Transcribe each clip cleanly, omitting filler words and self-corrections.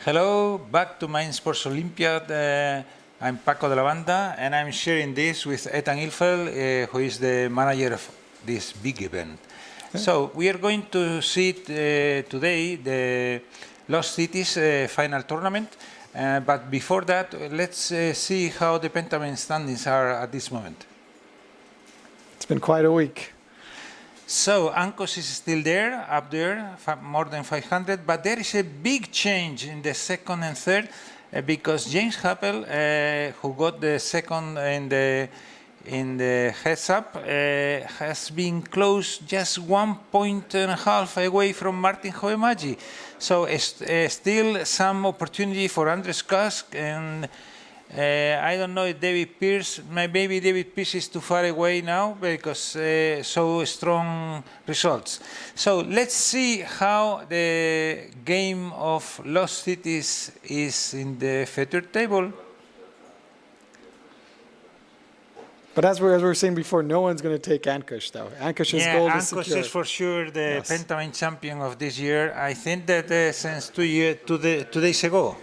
Hello, back to Mind Sports Olympiad. I'm Paco de la Banda, and I'm sharing this with Ethan Ilfeld, who is the manager of this big event. Okay. So we are going to see today the Lost Cities final tournament. But before that, let's see how the Pentamind standings are at this moment. It's been quite a week. So Ancos is still there, up there, more than 500, but there is a big change in the second and third because James Happel, who got the second in the heads-up, has been close just 1.5 points away from Martin Hovemagi. So still some opportunity for Andres Kask, and I don't know if David Pierce, maybe David Pierce is too far away now because so strong results. So let's see how the game of Lost Cities is in the feature table. But as we were saying before, no one's going to take Ankush, though. Ankush's gold is secure. Ankush is for sure the Pentamind champion of this year. I think that since 2 days ago.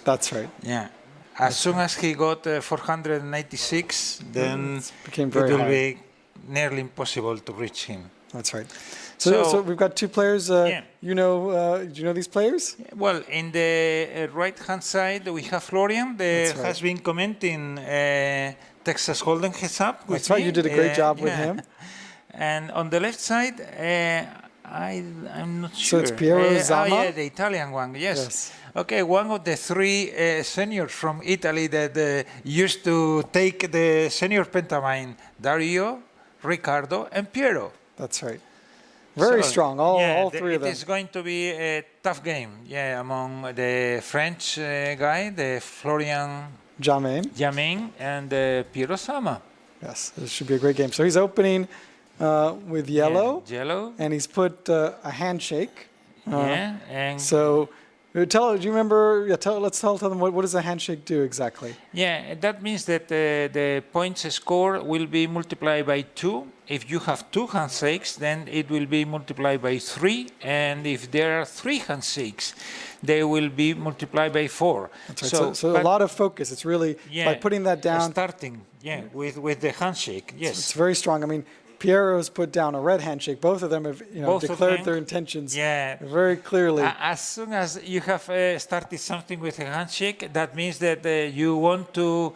That's right. Yeah. As soon as he got 496, then it will be nearly impossible to reach him. That's right. So we've got two players. Do you know these players? Well, in the right-hand side, we have Florian, that has been commenting Texas Hold'em heads up with That's right. You did a great job with him. And on the left side, I'm not sure. So it's Piero Zama? Oh, yeah, the Italian one, yes. Okay, one of the three seniors from Italy that used to take the senior Pentamind, Dario, Riccardo, and Piero. That's right. Very strong, all three of them. It is going to be a tough game, among the French guy, the Florian Jamain, and Piero Zama. Yes, this should be a great game. So he's opening with yellow, and he's put a handshake. And so. Do you remember? Let's tell them what does a handshake do exactly? Yeah, that means that the points score will be multiplied by 2. If you have 2 handshakes, then it will be multiplied by 3, and if there are 3 handshakes, they will be multiplied by 4. That's right. So a lot of focus. It's really by putting that down. Starting, with the handshake. Yes, it's very strong. I mean, Piero's put down a red handshake. Both of them have declared their intentions very clearly. As soon as you have started something with a handshake, that means that you want to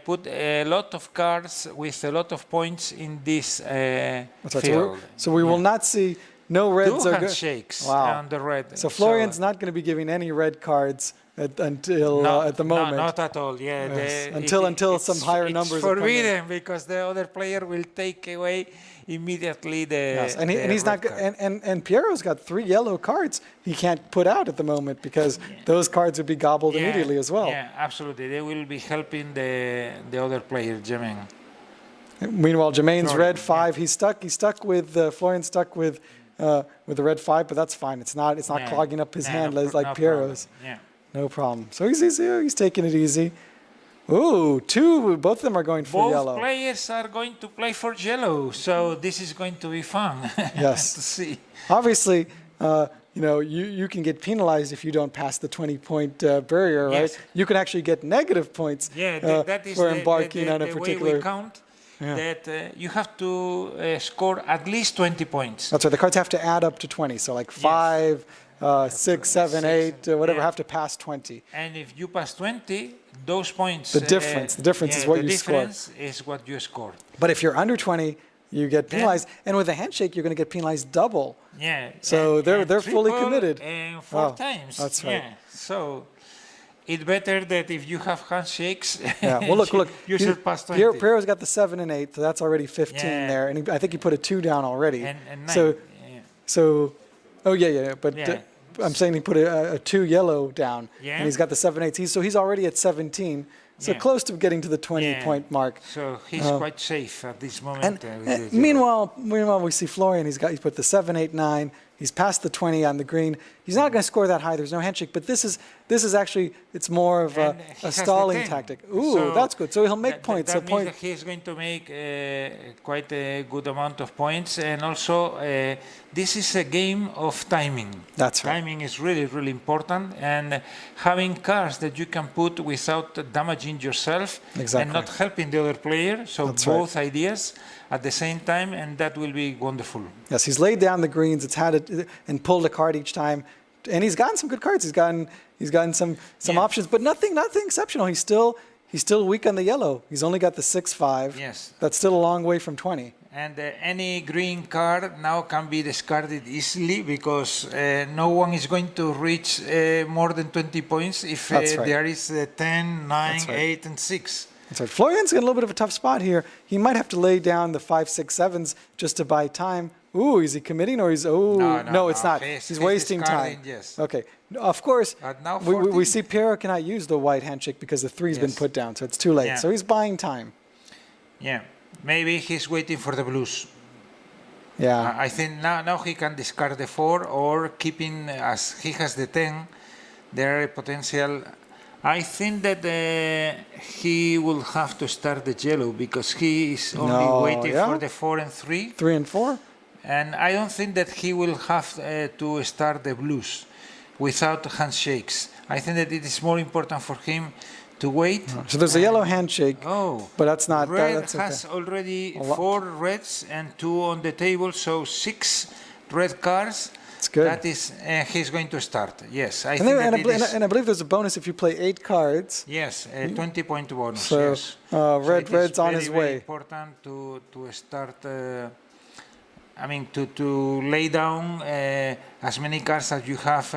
put a lot of cards with a lot of points in this field. So we will not see no reds. 2 handshakes on the red. So Florian's not going to be giving any red cards until at the moment. No, not at all. Until some higher numbers. It's forbidden because the other player will take away immediately the. And he's not. And Piero's got 3 yellow cards he can't put out at the moment because those cards would be gobbled immediately as well. Yeah, absolutely. They will be helping the other player, Jamain. Meanwhile, Jamain's red 5. He's stuck with Florian's stuck with the red 5, but that's fine. It's not clogging up his hand like Piero's. No problem. So he's taking it easy. Ooh, 2. Both of them are going for yellow. Both players are going to play for yellow, so this is going to be fun. Yes. To see. Obviously, you can get penalized if you don't pass the 20-point barrier, right? Yes. You can actually get negative points that is for embarking on a particular. Way we count that you have to score at least 20 points. That's right. The cards have to add up to 20. So like 5. 6, 7, 8, whatever, have to pass 20. And if you pass 20, those points. The difference is what you score. The difference is what you score. But if you're under 20, you get penalized. And with a handshake, you're going to get penalized double. Yeah. So they're fully committed. And 4 times. That's right. So it's better that if you have handshakes, well, look. you should pass 20. Piero's got the 7 and 8, so that's already 15 there. And I think he put a 2 down already. And 9. But I'm saying he put a 2 yellow down, and he's got the 7, 8. So he's already at 17, so close to getting to the 20-point mark. So he's quite safe at this moment. And meanwhile, we see Florian. He put the 7, 8, 9, He's past the 20 on the green. He's not going to score that high. There's no handshake. But this is actually, it's more of And he a has the stalling 10. tactic. Ooh, So that's good. So he'll make points. That So means point. that he's going to make quite a good amount of points. And also, this is a game of timing. That's right. Timing is really, really important. And having cards that you can put without damaging yourself and not helping the other player. So That's both ideas at the same time, and that will be wonderful. Yes, he's laid down the greens. It's had it and pulled a card each time, and he's gotten some good cards. He's gotten some options, but nothing exceptional. He's still weak on the yellow. He's only got the 6-5. Yes. That's still a long way from 20. And any green card now can be discarded easily because no one is going to reach more than 20 points if there is 10, 9, 8, and 6. That's right. Florian's got a little bit of a tough spot here. He might have to lay down the 5, 6, 7s just to buy time. Ooh, is he committing or he's no, it's not. He's wasting time. Yes. Okay. Of course, now we see Piero cannot use the white handshake because the 3's been put down, so it's too late. Yeah. So he's buying time. Yeah. Maybe he's waiting for the blues. Yeah. I think now he can discard the 4 or keeping as he has the 10. There are potential. I think that he will have to start the yellow because he is only waiting for the 4 and 3. 3 and 4? And I don't think that he will have to start the blues without handshakes. I think that it is more important for him to wait. So there's a yellow handshake, but that's not... Red that's okay. has already 4 reds and 2 on the table, so 6 red cards. That's good. That is, he's going to start. Yes, and I believe there's a bonus if you play 8 cards. Yes, a 20-point bonus. So yes. red's on his way. Very important to start. To lay down as many cards as you have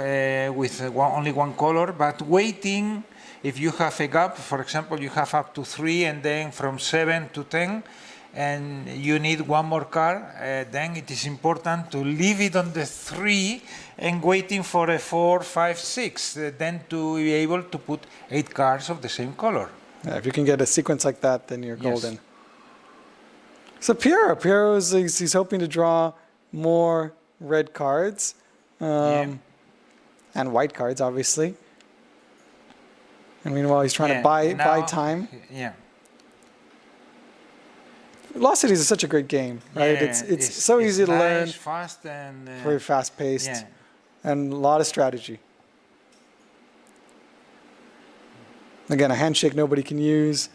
with only one color, but waiting. If you have a gap, for example, you have up to 3 and then from 7 to 10, and you need one more card, then it is important to leave it on the 3 and waiting for a 4, 5, 6, then to be able to put 8 cards of the same color. Yeah, if you can get a sequence like that, then you're golden. So Piero he's hoping to draw more red cards and white cards, obviously. And meanwhile, he's trying to buy time. Yeah. Lost Cities is such a great game, right? It's so easy to learn. Fast and very fast paced, and a lot of strategy. Again, a handshake nobody can use.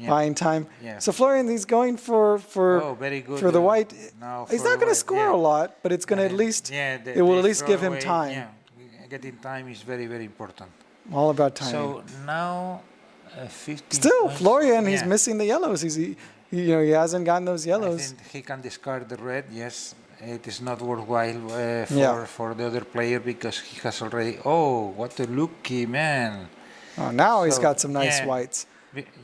Buying time. Yeah. So Florian, he's going for very good, for the white. He's not going to score a lot, but it's going to at least it will at least give him time. Yeah, getting time is very, very important. All about timing. So now 15 Still, points. Florian, he's missing the yellows. He hasn't gotten those yellows. I think he can discard the red. Yes, it is not worthwhile for the other player because he has already. Oh, what a lucky man! Oh, now he's got some nice whites.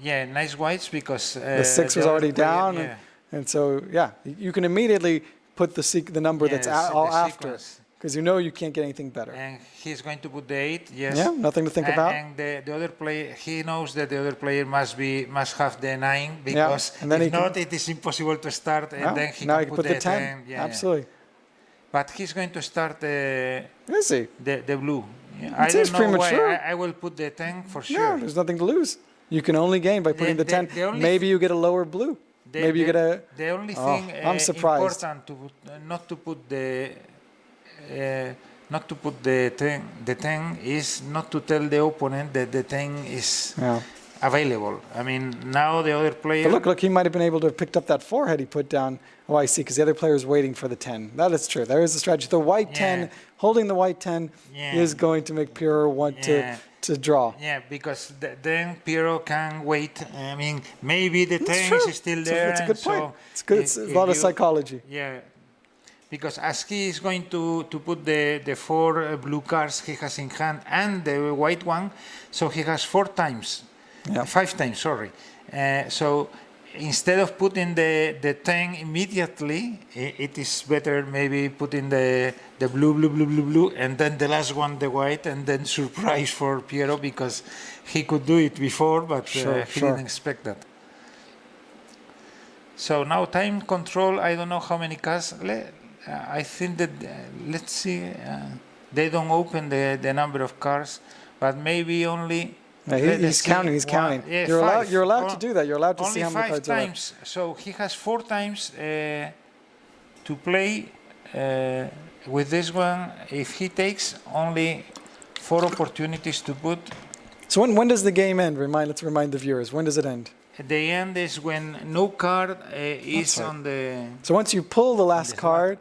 Yeah, nice whites because the 6 was already down, and so you can immediately put the number that's all after, because you know you can't get anything better. And he's going to put the 8. Yes. Yeah, nothing to think about. And the other player, he knows that the other player must have the 9 because if not, it is impossible to start. And then he can put the 10. Absolutely. But he's going to start is he? The blue. I don't know premature. Why. I will put the 10 for sure. No, there's nothing to lose. You can only gain by putting the 10. Maybe you get a lower blue. Maybe you get a... The only thing important not to put the 10 is not to tell the opponent that the 10 is available. I mean, now the other player... But look, he might have been able to have picked up that 4 had he put down... Oh, I see, because the other player is waiting for the 10. That is true. There is a strategy. The white 10, holding the white 10 is going to make Piero want to draw. Yeah, because then Piero can wait. I mean, maybe the 10 is still there. That's a good point. It's good. It's a lot of psychology. Yeah, because as he is going to put the 4 blue cards he has in hand and the white one, so he has 4 times, 5 times, sorry. So instead of putting the 10 immediately, it is better maybe putting the blue, and then the last one, the white, and then surprise for Piero because he could do it before, but he didn't expect that. So now time control, I don't know how many cards. I think that, let's see, they don't open the number of cards, but maybe only. He's counting. He's counting. Yeah, You're allowed to do that. You're allowed to see how many cards only 5 times. So he has 4 times to play with this one. If he takes only 4 opportunities to put. So when does the game end? Let's remind the viewers. When does it end? The end is when no card is on the. So once you pull the last card,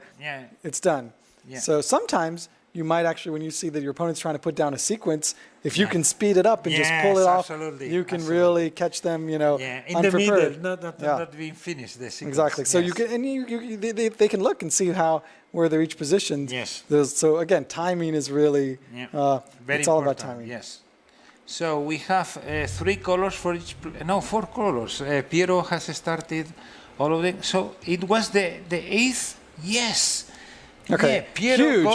it's done. Yeah. So sometimes you might actually, when you see that your opponent's trying to put down a sequence, if you can speed it up and just pull it off, you can really catch them, in unprepared. the middle, not being finished. The sequence. Exactly. So you can, and they can look and see where they're each positioned. Yes. So again, timing is really, very it's all important. about timing. Yes. So we have 3 colors for each. No, 4 colors. Piero has started all of them. So it was the 8th. Yes. Okay. Yeah, Huge.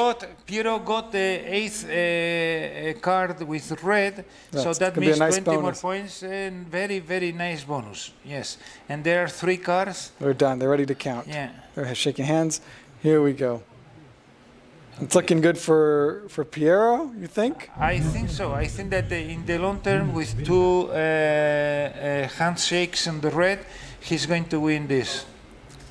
Piero got the 8th card with red, so that be means a nice 20 more bonus. points and very, very nice bonus. Yes, and there are 3 cards. They're done. They're ready to count. Yeah. They're shaking hands. Here we go. It's looking good for Piero, you think? I think so. I think that in the long term, with 2 handshakes on the red, he's going to win this.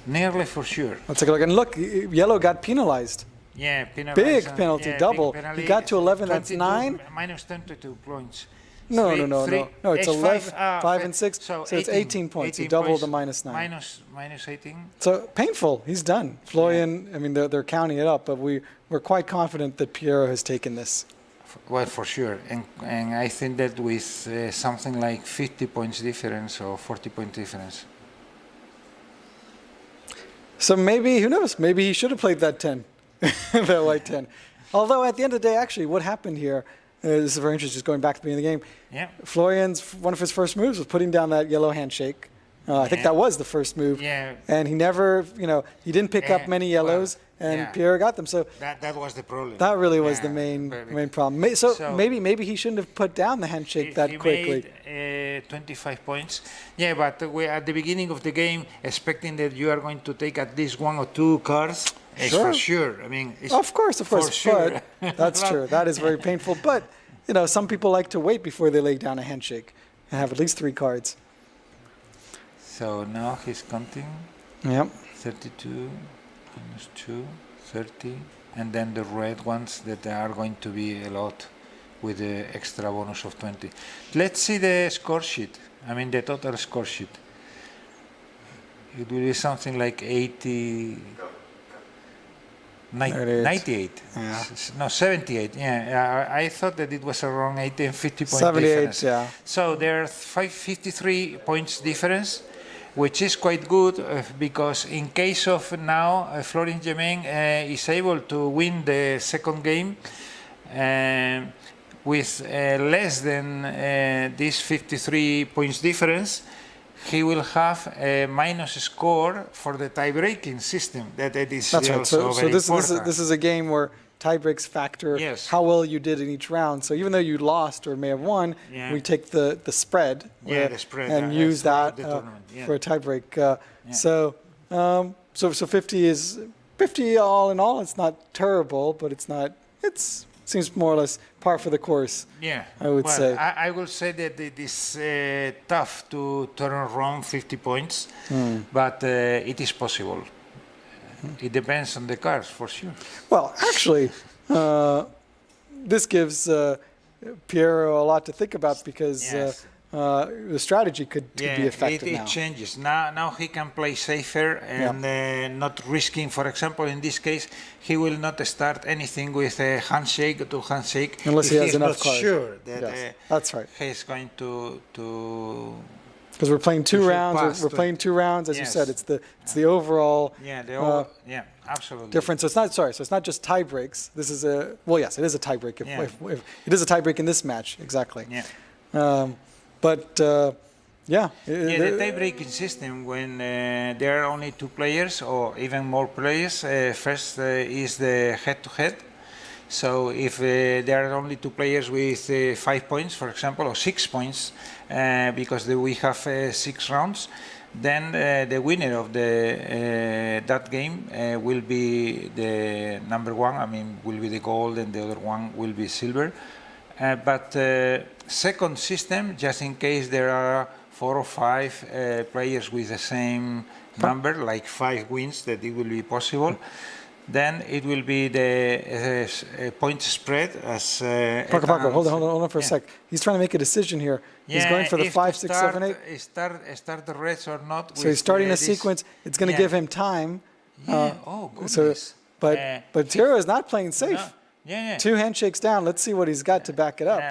Nearly for sure. Let's take a look. And look, yellow got penalized. Yeah, penalized. Big penalty, double. Big penalty. He got to 11, that's 9. Minus 22 points. No, it's 11, 5 and 6, so it's 18 points. He doubled the minus 9. Minus 18. So painful, he's done. Florian, I mean, they're counting it up, but we're quite confident that Piero has taken this. Well, for sure. And I think that with something like 50 points difference or 40 point difference. So maybe, who knows, maybe he should have played that 10, that white 10. Although at the end of the day, actually, what happened here, this is very interesting, just going back to the beginning of the game. Yeah. Florian's, one of his first moves was putting down that yellow handshake. I think that was the first move. Yeah. And he never, he didn't pick up many yellows, and Pierre got them. So that was the problem. That really was the main problem. So maybe he shouldn't have put down the handshake that quickly. Made, 25 points. Yeah, but we at the beginning of the game, expecting that you are going to take at least 1 or 2 cards. For sure. I mean, of course. Sure. But that's true. That is very painful. But some people like to wait before they lay down a handshake and have at least 3 cards. So now he's counting. Yep. 32 minus 2, 30, and then the red ones that are going to be a lot with the extra bonus of 20. Let's see the score sheet. I mean the total score sheet. It will be something like 80. 98. Yeah. No, 78. Yeah, I thought that it was around 80 and 50 point 78, difference. yeah. So there are 53 points difference, which is quite good because in case of now, Florian Germain is able to win the second game with less than this 53 points difference. He will have a minus score for the tie-breaking system. That is That's right. also So very this important. is a game where tie breaks factor how well you did in each round. So even though you lost or may have won, we take the spread, the spread and use that for a tie break. So 50 is 50 all in all. It's not terrible, but it's seems more or less par for the course. Yeah, I would say. I will say that it is tough to turn around 50 points, but it is possible. It depends on the cards, for sure. Well, actually, this gives Piero a lot to think about because the strategy could be effective now. It changes. Now he can play safer and not risking, for example, in this case, he will not start anything with a handshake to handshake. Unless he has enough cards. Sure that that's right. He's going to because we're playing 2 rounds. We're playing 2 rounds, as you said. It's the overall. Absolutely. Difference. So it's not just tie breaks. This is yes, it is a tie break. If it is a tie break in this match, exactly. Yeah. The tie-breaking system, when there are only 2 players or even more players, first is the head-to-head. So if there are only 2 players with 5 points, for example, or 6 points, because we have 6 rounds, then the winner of that game will be the number one. I mean, will be the gold, and the other one will be silver. But second system, just in case there are 4 or 5 players with the same number, like 5 wins, that it will be possible. Then it will be the point spread as. Paco, hold on for a sec. He's trying to make a decision here. He's going for the 5, 6, 7, 8. Start the reds or not. So he's starting a sequence. It's going to give him time. Oh, goodness. But Piero is not playing safe. No, 2 handshakes down. Let's see what he's got to back it up.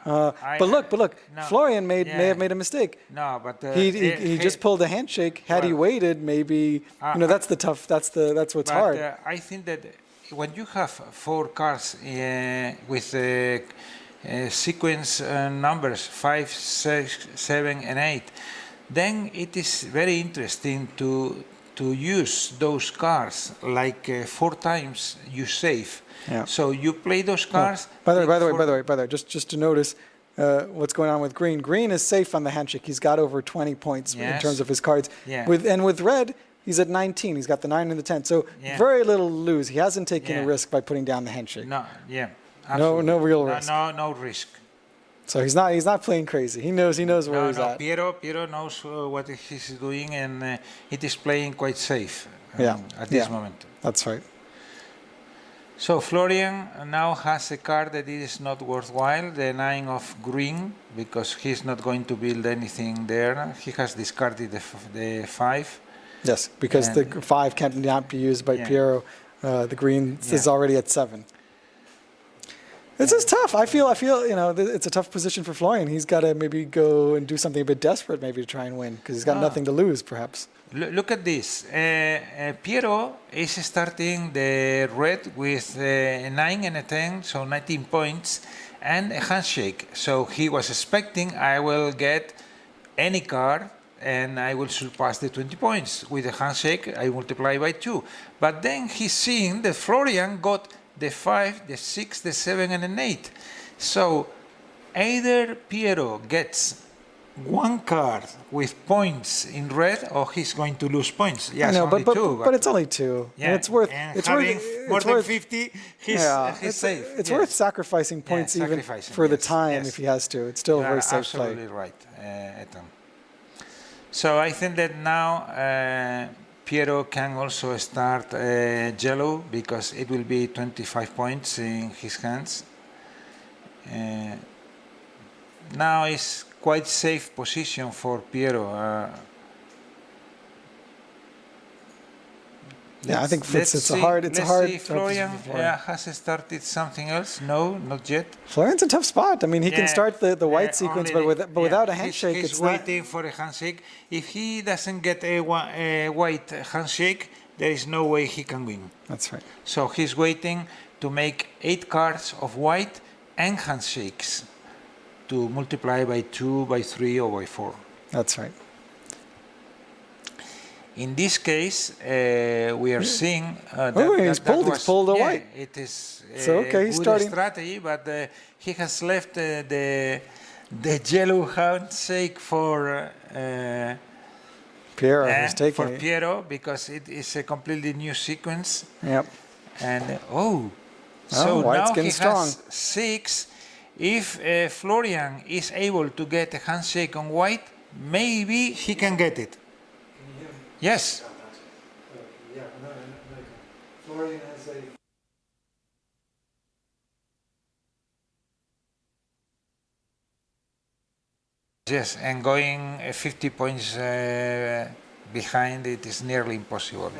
But look. No, Florian may have made a mistake. No, but he just pulled a handshake. Had he waited, maybe that's the tough. That's what's hard. I think that when you have 4 cards with sequence numbers 5, 6, 7, and 8, then it is very interesting to use those cards like 4 times you save. Yeah. So you play those cards. By the way, just to notice what's going on with green. Green is safe on the handshake. He's got over 20 points in terms of his cards. Yeah. With red, he's at 19. He's got the 9 and the 10. So very little to lose. He hasn't taken a risk by putting down the handshake. No, no real risk. No risk. So he's not playing crazy. He knows where he's at. Piero knows what he's doing, and it is playing quite safe at this moment. That's right. So Florian now has a card that is not worthwhile, the 9 of green, because he's not going to build anything there. He has discarded the 5. Yes, because the 5 cannot be used by Piero. The green is already at 7. This is tough. I feel it's a tough position for Florian. He's got to maybe go and do something a bit desperate, maybe to try and win, because he's got nothing to lose, perhaps. Look at this. Piero is starting the red with a 9 and a 10, so 19 points, and a handshake. So he was expecting I will get any card and I will surpass the 20 points. With a handshake, I multiply by 2. But then he's seeing that Florian got the 5, the 6, the 7, and an 8. So either Piero gets 1 card with points in red, or he's going to lose points. Yes, only 2. But it's only 2. Yeah, and it's worth. More than 50. He's safe. It's worth sacrificing points even for the time if he has to. It's still a very safe play. Absolutely right, Ethan. So I think that now Piero can also start yellow, because it will be 25 points in his hands. Now it's quite safe position for Piero. I think it's a hard. Let's see, Florian has started something else. No, not yet. Florian's a tough spot. I mean, he can start the white sequence, but without a handshake, he's waiting for a handshake. If he doesn't get a white handshake, there is no way he can win. That's right. So he's waiting to make 8 cards of white and handshakes to multiply by 2, by 3, or by 4. That's right. In this case, we are seeing he's pulled a white. It is so, a good starting strategy, but he has left the yellow handshake for Piero. He's taking for Piero, because it is a completely new sequence. Yep. And so now he strong. has 6. If Florian is able to get a handshake on white, maybe he can get it. Yes. Florian has a. Yes, and going 50 points behind, it is nearly impossible.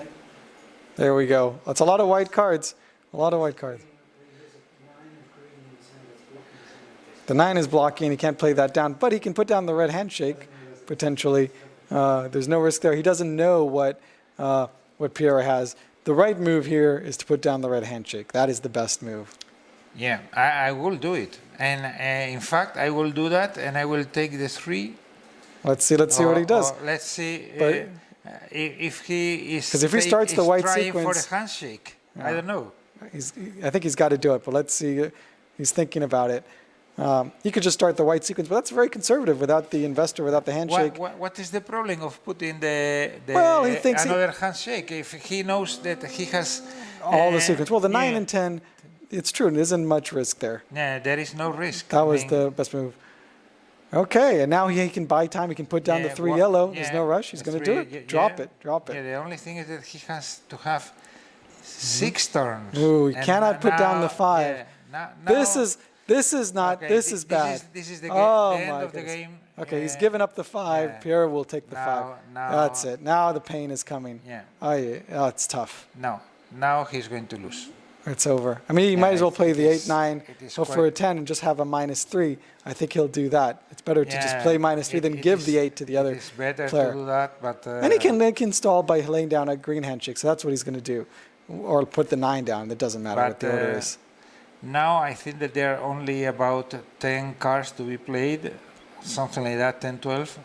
There we go. That's a lot of white cards. A lot of white cards. The 9 is blocking. He can't play that down, but he can put down the red handshake potentially. There's no risk there. He doesn't know what Piero has. The right move here is to put down the red handshake. That is the best move. Yeah, I will do it. And in fact, I will do that, and I will take the 3. Let's see what he does. Let's see if he is. Because if he starts the white trying sequence for a handshake, I don't know. I think he's got to do it, but let's see. He's thinking about it. He could just start the white sequence, but that's very conservative without the investor, without the handshake. What is the problem of putting the Well, he thinks another handshake if he knows that he has all the sequence? Well, the 9 and 10, it's true, there isn't much risk there. Yeah, there is no risk. That was the best move. Okay, and now he can buy time. He can put down the 3 yellow. There's no rush. He's going to do it. Drop it. Drop it. Yeah, the only thing is that he has to have 6 turns. Ooh, he cannot put down the 5. This is not. Okay, this is bad. This is the, oh, the end my of the goodness. game. Okay, he's given up the 5. Pierre will take the 5. That's it. Now the pain is coming. Yeah. Oh, yeah. Oh, it's tough. No. Now he's going to lose. It's over. I mean, he might as well play the 8-9, go for a 10, and just have a -3. I think he'll do that. It's better to just play -3 than give the 8 to the other It's better player. to do that, but... and he can stall by laying down a green handshake, so that's what he's going to do. Or put the 9 down. It doesn't matter what the order is. Now I think that there are only about 10 cards to be played, something like that, 10, 12.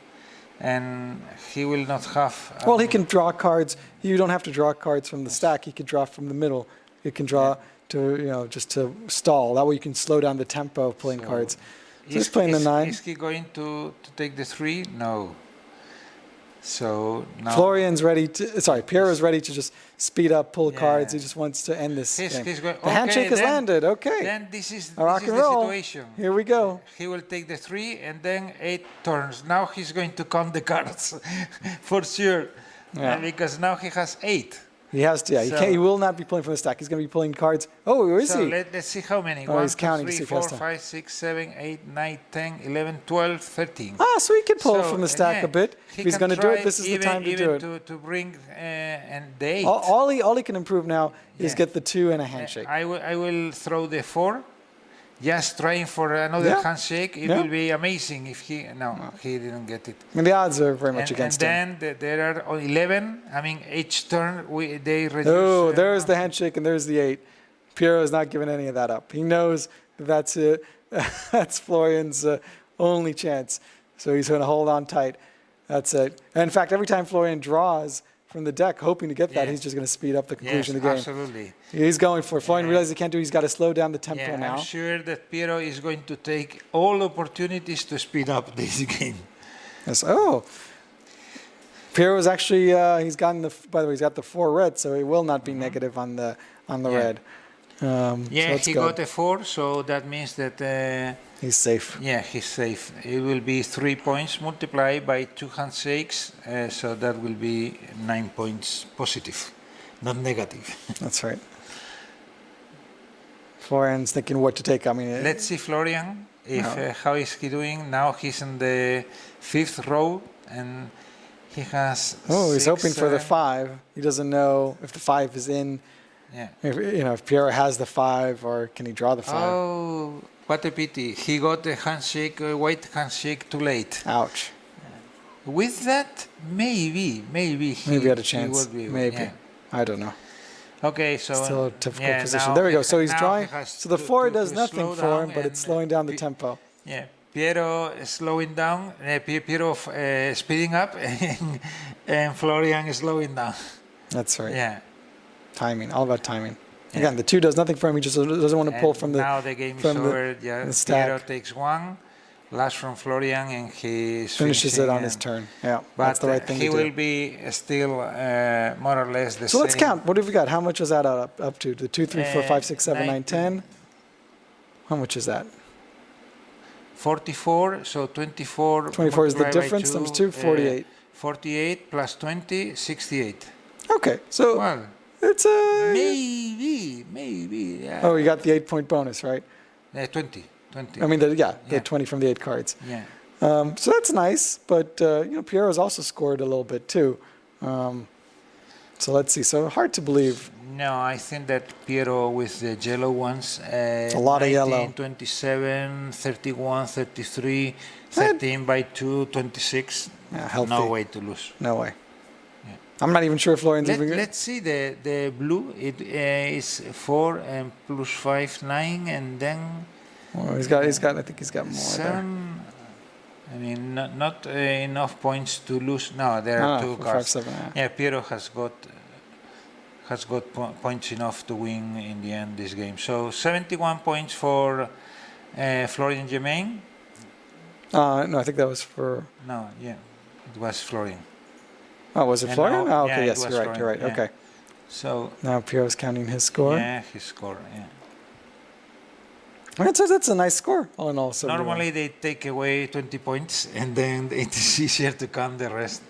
And he will not have... well, he can draw cards. You don't have to draw cards from the stack. He can draw from the middle. You can draw to, just to stall. That way you can slow down the tempo of playing cards. So he's playing the 9. Is he going to take the 3? No. So now... Florian's ready to... Sorry, Pierre is ready to just speed up, pull cards. He just wants to end this game. The handshake has landed. Okay. Then this is the situation. Here we go. He will take the 3 and then 8 turns. Now he's going to count the cards for sure. Because now he has 8. He has to, he will not be pulling from the stack. He's going to be pulling cards. Oh, where is he? Let's see how many. Oh, 1, he's 2, counting 3, to see if he has 4, time. 5, 6, 7, 8, 9, 10, 11, 12, 13. So he can pull from the stack a bit. If he's going to do it, this is the time to do it. To bring and the 8. All he can improve now is get the 2 and a handshake. I will throw the 4. Just trying for another handshake, it will be amazing if he... No, he didn't get it. I mean, the odds are very much against him. And then there are 11. I mean, each turn they reduce... Oh, there's the handshake and there's the 8. Piero is not giving any of that up. He knows that's it. That's Florian's only chance. So he's going to hold on tight. That's it. And in fact, every time Florian draws from the deck, hoping to get that, he's just going to speed up the conclusion of the game. Absolutely. He's going for it. Florian realizes he can't do it. He's got to slow down the tempo now. I'm sure that Piero is going to take all opportunities to speed up this game. Yes. Oh. Piero is actually, he's gotten the, by the way, he's got the 4 red, so he will not be negative on the red. So he got a 4, so that means that... he's safe. Yeah, he's safe. It will be 3 points multiplied by 2 handshakes, so that will be 9 points positive, not negative. That's right. Florian's thinking what to take. I mean, let's see Florian. How is he doing? Now he's in the 5th row, and he has... Oh, he's hoping for the 5. He doesn't know if the 5 is in. Yeah. If Piero has the 5, or can he draw the 5? Oh, what a pity. He got the handshake, white handshake too late. Ouch. With that, maybe he had a chance. Maybe. Yeah. I don't know. Okay, so... Still a difficult position. There we go. So he's drawing. So the 4 does nothing for him, but it's slowing down the tempo. Yeah. Piero is slowing down, Piero speeding up, and Florian is slowing down. That's right. Yeah. Timing, all about timing. Again, the 2 does nothing for him. He just doesn't want to pull from the now the game is over. the stack. Piero takes 1, last from Florian, and he finishes it on his turn. Yeah, but that's the right thing to do. He will be still more or less the same. So let's count. What have we got? How much is that up to? The 2, 3, 4, 5, 6, 7, 9, 10? How much is that? 44, so 24. 24 is the difference, times 2, 48. 48 plus 20, 68. Okay, so... Well, it's a... Maybe. Yeah. Oh, you got the 8-point bonus, right? 20. I mean, the 20 from the 8 cards. Yeah. So that's nice, but Piero's also scored a little bit too. So let's see. So hard to believe. No, I think that Piero with the yellow ones. A lot 19, of yellow. 27, 31, 33, 13 by 2, 26. Yeah, healthy. No way to lose. No way. I'm not even sure if Florian's even good. Let's see the blue. It is 4 and plus 5, 9, and then... Well, he's got. I think he's got more 7. I mean, not enough points to lose. No, there are 2 cards. 5, 7, yeah, Piero has got points enough to win in the end this game. So 71 points for Florian Germain. No, I think that was for. No, yeah, it was Florian. Oh, was it And Florian? now- Oh, okay, yeah, it yes, was you're right. You're Florian, right. yeah. Okay. So Now Piero's counting his score. yeah, he scored. Yeah. That's a nice score, all in all. 71. Normally they take away 20 points, and then it is easier to count the rest.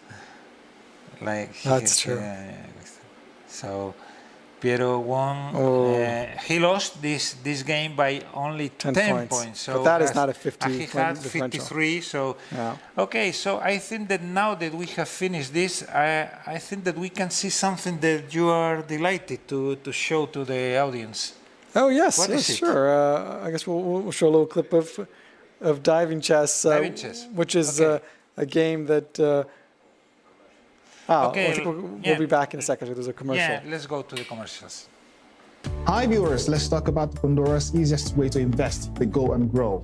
Like That's true. Yeah. So Piero won. Oh. He lost this game by only 10 points. So But that is not a he 50 had differential. 53. So Yeah. okay. So I think that now that we have finished this, I think that we can see something that you are delighted to show to the audience. Oh yes, What yes, is it? sure. I guess we'll show a little clip of diving chess, Diving chess. which is Okay. a game that. Okay, I think yeah. we'll be back in a second. There's a commercial. Yeah, let's go to the commercials. Hi viewers, let's talk about Pandora's easiest way to invest, the Go and Grow.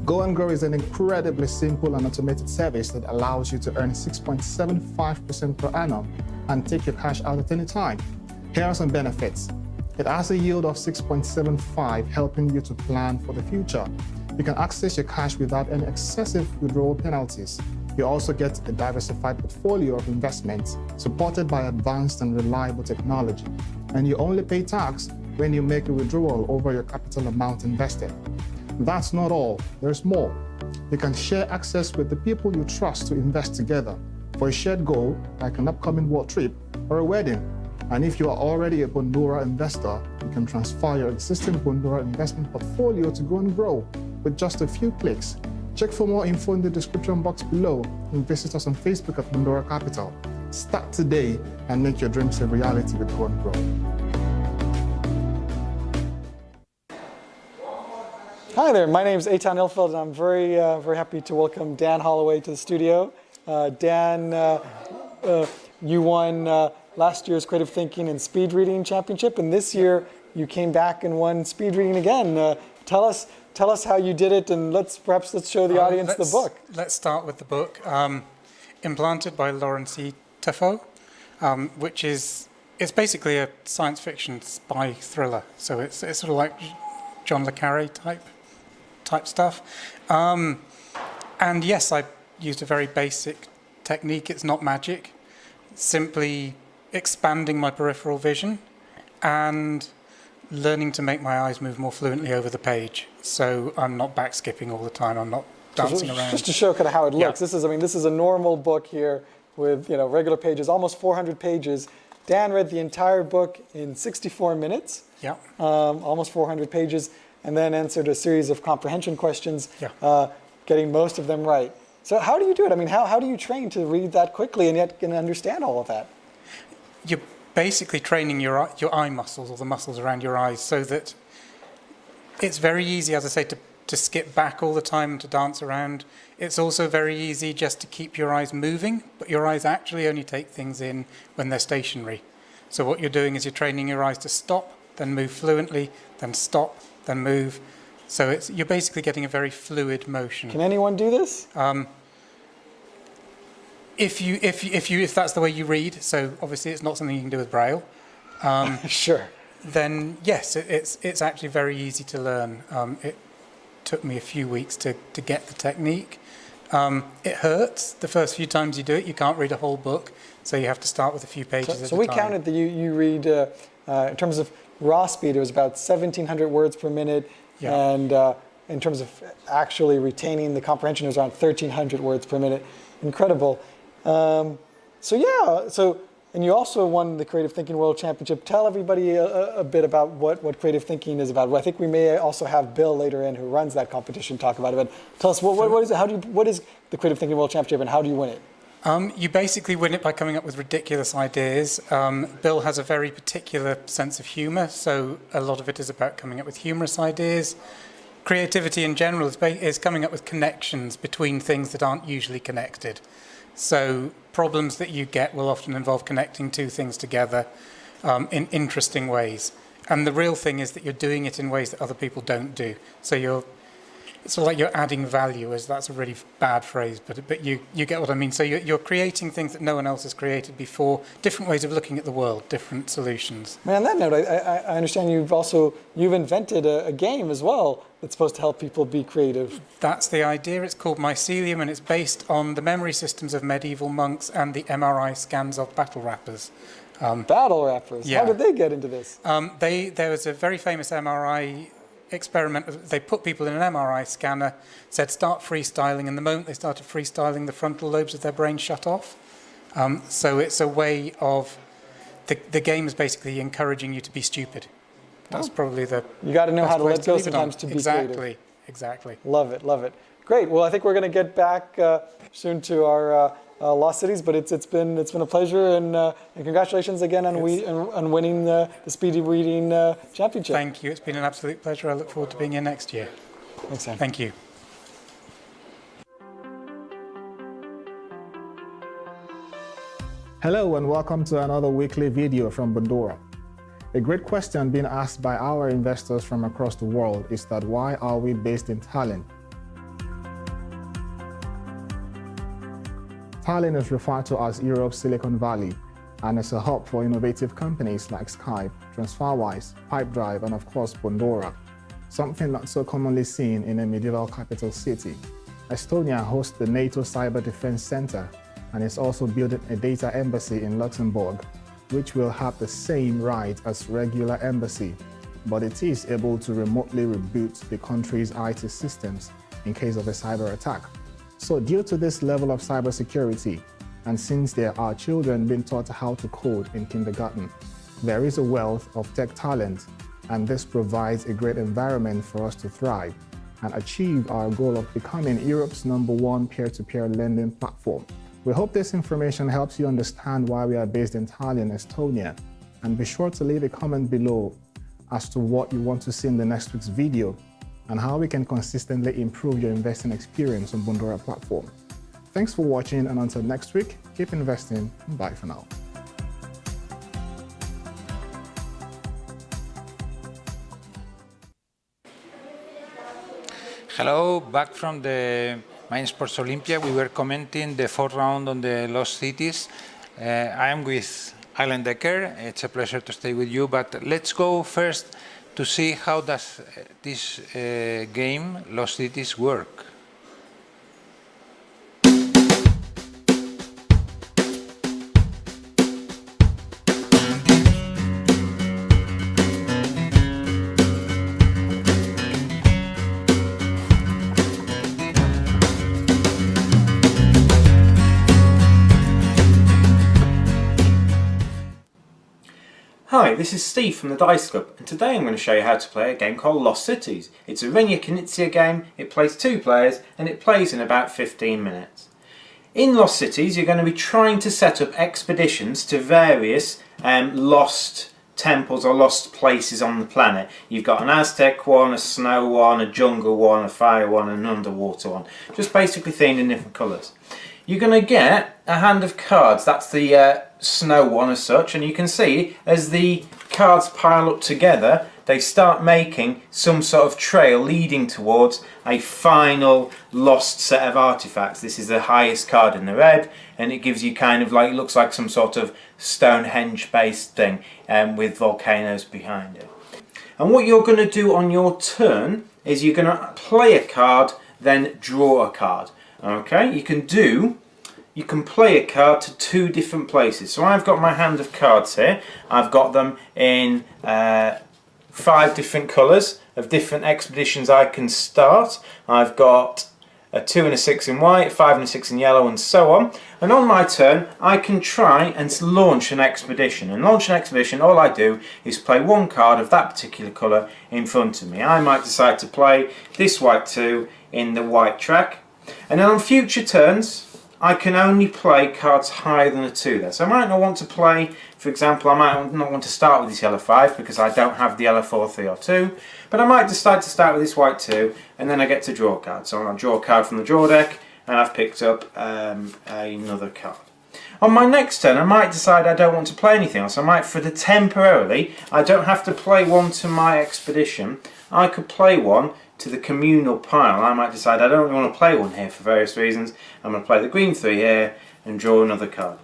Go and Grow is an incredibly simple and automated service that allows you to earn 6.75% per annum and take your cash out at any time. Here are some benefits. It has a yield of 6.75, helping you to plan for the future. You can access your cash without any excessive withdrawal penalties. You also get a diversified portfolio of investments supported by advanced and reliable technology. And you only pay tax when you make a withdrawal over your capital amount invested. That's not all, there's more. You can share access with the people you trust to invest together for a shared goal like an upcoming world trip or a wedding. And if you are already a Pandora investor, you can transfer your existing Pandora investment portfolio to Go and Grow with just a few clicks. Check for more info in the description box below and visit us on Facebook at Pandora Capital. Start today and make your dreams a reality with Go and Grow. Hi there, my name is Eitan Ilfeld, and I'm very happy to welcome Dan Holloway to the studio. Dan, you won last year's Creative Thinking and Speed Reading Championship, and this year you came back and won Speed Reading again. Tell us how you did it, and let's show the audience the book. Let's start with the book, Implanted by Lawrence E. Tufo, which is basically a science fiction spy thriller. So it's sort of like John le Carré type stuff. And yes, I used a very basic technique. It's not magic. Simply expanding my peripheral vision and learning to make my eyes move more fluently over the page. So I'm not back skipping all the time. I'm not dancing around. Just to show kind of how it looks. Yeah. This is a normal book here with regular pages, almost 400 pages. Dan read the entire book in 64 minutes. Yeah. Almost 400 pages, and then answered a series of comprehension questions, Yeah. getting most of them right. So how do you do it? I mean, how do you train to read that quickly and yet can understand all of that? You're basically training your eye muscles, or the muscles around your eyes, so that it's very easy, as I say, to skip back all the time and to dance around. It's also very easy just to keep your eyes moving, but your eyes actually only take things in when they're stationary. So what you're doing is you're training your eyes to stop, then move fluently, then stop, then move. So you're basically getting a very fluid motion. Can anyone do this? If that's the way you read, so obviously it's not something you can do with Braille. Sure. Then yes, it's actually very easy to learn. It took me a few weeks to get the technique. It hurts the first few times you do it. You can't read a whole book, so you have to start with a few pages at a time. So we counted that you read, in terms of raw speed, it was about 1,700 words per minute, Yeah. and in terms of actually retaining the comprehension, it was around 1,300 words per minute. Incredible. And you also won the Creative Thinking World Championship. Tell everybody a bit about what creative thinking is about. Well, I think we may also have Bill later in, who runs that competition, talk about it. But tell us, what is it? What is the Creative Thinking World Championship, and how do you win it? You basically win it by coming up with ridiculous ideas. Bill has a very particular sense of humour, so a lot of it is about coming up with humorous ideas. Creativity in general is coming up with connections between things that aren't usually connected. So problems that you get will often involve connecting two things together in interesting ways. And the real thing is that you're doing it in ways that other people don't do. So it's sort of like you're adding value, as that's a really bad phrase, but you get what I mean. So you're creating things that no one else has created before, different ways of looking at the world, different solutions. Man, on that note, I understand you've invented a game as well that's supposed to help people be creative. That's the idea. It's called Mycelium, and it's based on the memory systems of medieval monks and the MRI scans of battle rappers. Battle rappers? Yeah. How did they get into this? There was a very famous MRI experiment. They put people in an MRI scanner, said start freestyling, and the moment they started freestyling, the frontal lobes of their brain shut off. So it's a way of, the game is basically encouraging you to be stupid. That's probably the You got to know how to let go leave it on. sometimes to be creative. Exactly. Love it, love it. Great. Well, I think we're going to get back soon to our Lost Cities, but it's been a pleasure, and congratulations again on winning the Speedy Reading Championship. Thank you. It's been an absolute pleasure. I look forward to being here next year. Thanks, Sam. Thank you. Hello and welcome to another weekly video from Bondora. A great question being asked by our investors from across the world is that why are we based in Tallinn? Tallinn is referred to as Europe's Silicon Valley and is a hub for innovative companies like Skype, TransferWise, Pipedrive, and of course Bondora, something not so commonly seen in a medieval capital city. Estonia hosts the NATO Cyber Defense Center and is also building a data embassy in Luxembourg, which will have the same right as regular embassy, but it is able to remotely reboot the country's IT systems in case of a cyber attack. So due to this level of cybersecurity, and since there are children being taught how to code in kindergarten, there is a wealth of tech talent, and this provides a great environment for us to thrive and achieve our goal of becoming Europe's #1 peer-to-peer lending platform. We hope this information helps you understand why we are based in Tallinn, Estonia, and be sure to leave a comment below as to what you want to see in the next week's video and how we can consistently improve your investing experience on Bondora platform. Thanks for watching, and until next week, keep investing, and bye for now. Hello, back from the Mind Sports Olympiad. We were commenting the fourth round on the Lost Cities. I am with Alan Decker. It's a pleasure to stay with you, but let's go first to see how does this game, Lost Cities, work. Hi, this is Steve from the Dice Club, and today I'm going to show you how to play a game called Lost Cities. It's a Rinja Knizia game, it plays 2 players, and it plays in about 15 minutes. In Lost Cities, you're going to be trying to set up expeditions to various lost temples or lost places on the planet. You've got an Aztec one, a snow one, a jungle one, a fire one, and an underwater one. Just basically themed in different colours. You're going to get a hand of cards. That's the snow one as such, and you can see as the cards pile up together, they start making some sort of trail leading towards a final lost set of artifacts. This is the highest card in the red, and it gives you kind of like, it looks like some sort of Stonehenge based thing with volcanoes behind it. And what you're going to do on your turn is you're going to play a card, then draw a card. Okay, you can play a card to 2 different places. So I've got my hand of cards here. I've got them in 5 different colours of different expeditions I can start. I've got a 2 and a 6 in white, 5 and a 6 in yellow, and so on. And on my turn, I can try and launch an expedition. And launch an expedition, all I do is play 1 card of that particular colour in front of me. I might decide to play this white 2 in the white track. And then on future turns, I can only play cards higher than a 2 there. So I might not want to play, for example, I might not want to start with this yellow 5 because I don't have the yellow 4, 3 or 2. But I might decide to start with this white 2 and then I get to draw a card. So I'll draw a card from the draw deck and I've picked up another card. On my next turn I might decide I don't want to play anything else. I might, for the temporarily, I don't have to play 1 to my expedition. I could play 1 to the communal pile. I might decide I don't want to play one here for various reasons. I'm going to play the green 3 here and draw another card.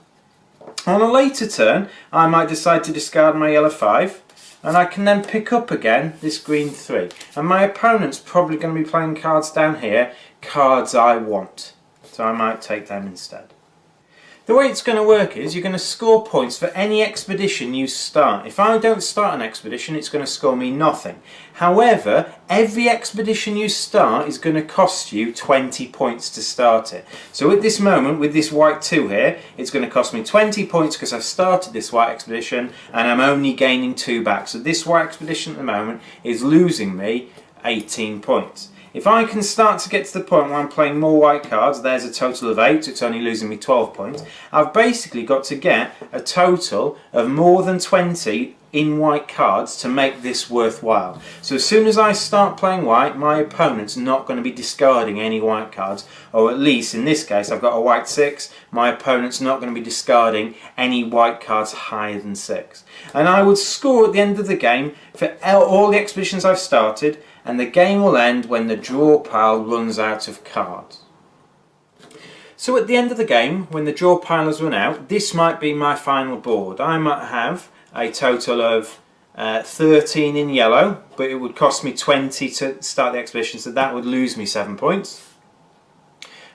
On a later turn, I might decide to discard my yellow 5, and I can then pick up again this green 3. And my opponent's probably going to be playing cards down here, cards I want. So I might take them instead. The way it's going to work is you're going to score points for any expedition you start. If I don't start an expedition, it's going to score me nothing. However, every expedition you start is going to cost you 20 points to start it. So at this moment, with this white 2 here, it's going to cost me 20 points because I've started this white expedition and I'm only gaining 2 back. So this white expedition at the moment is losing me 18 points. If I can start to get to the point where I'm playing more white cards, there's a total of 8, so it's only losing me 12 points. I've basically got to get a total of more than 20 in white cards to make this worthwhile. So as soon as I start playing white, my opponent's not going to be discarding any white cards, or at least in this case I've got a white 6, my opponent's not going to be discarding any white cards higher than 6. And I would score at the end of the game for all the expeditions I've started, and the game will end when the draw pile runs out of cards. So at the end of the game, when the draw pile has run out, this might be my final board. I might have a total of 13 in yellow, but it would cost me 20 to start the expedition, so that would lose me 7 points.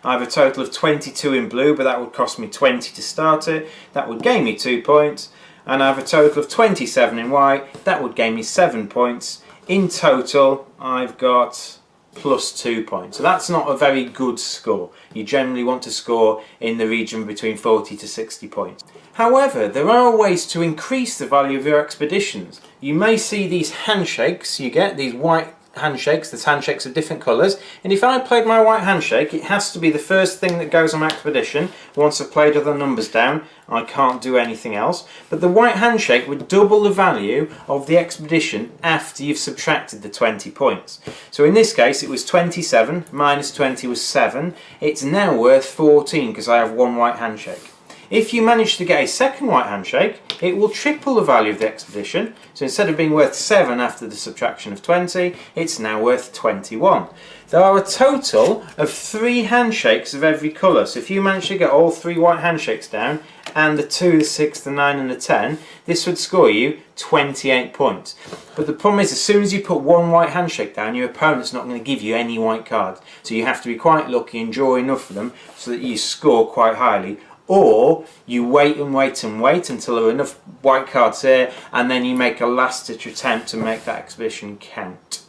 I have a total of 22 in blue, but that would cost me 20 to start it. That would gain me 2 points. And I have a total of 27 in white. That would gain me 7 points. In total, I've got plus 2 points. So that's not a very good score. You generally want to score in the region between 40 to 60 points. However, there are ways to increase the value of your expeditions. You may see these handshakes, you get these white handshakes, there's handshakes of different colours, and if I played my white handshake, it has to be the first thing that goes on my expedition. Once I've played other numbers down, I can't do anything else. But the white handshake would double the value of the expedition after you've subtracted the 20 points. So in this case it was 27, minus 20 was 7, it's now worth 14 because I have one white handshake. If you manage to get a second white handshake, it will triple the value of the expedition. So instead of being worth 7 after the subtraction of 20, it's now worth 21. There are a total of 3 handshakes of every colour. So if you manage to get all 3 white handshakes down, and the 2, the 6, the 9 and the 10, this would score you 28 points. But the problem is, as soon as you put one white handshake down, your opponent's not going to give you any white cards. So you have to be quite lucky and draw enough of them so that you score quite highly. Or you wait and wait and wait until there are enough white cards here, and then you make a last-ditch attempt to make that expedition count.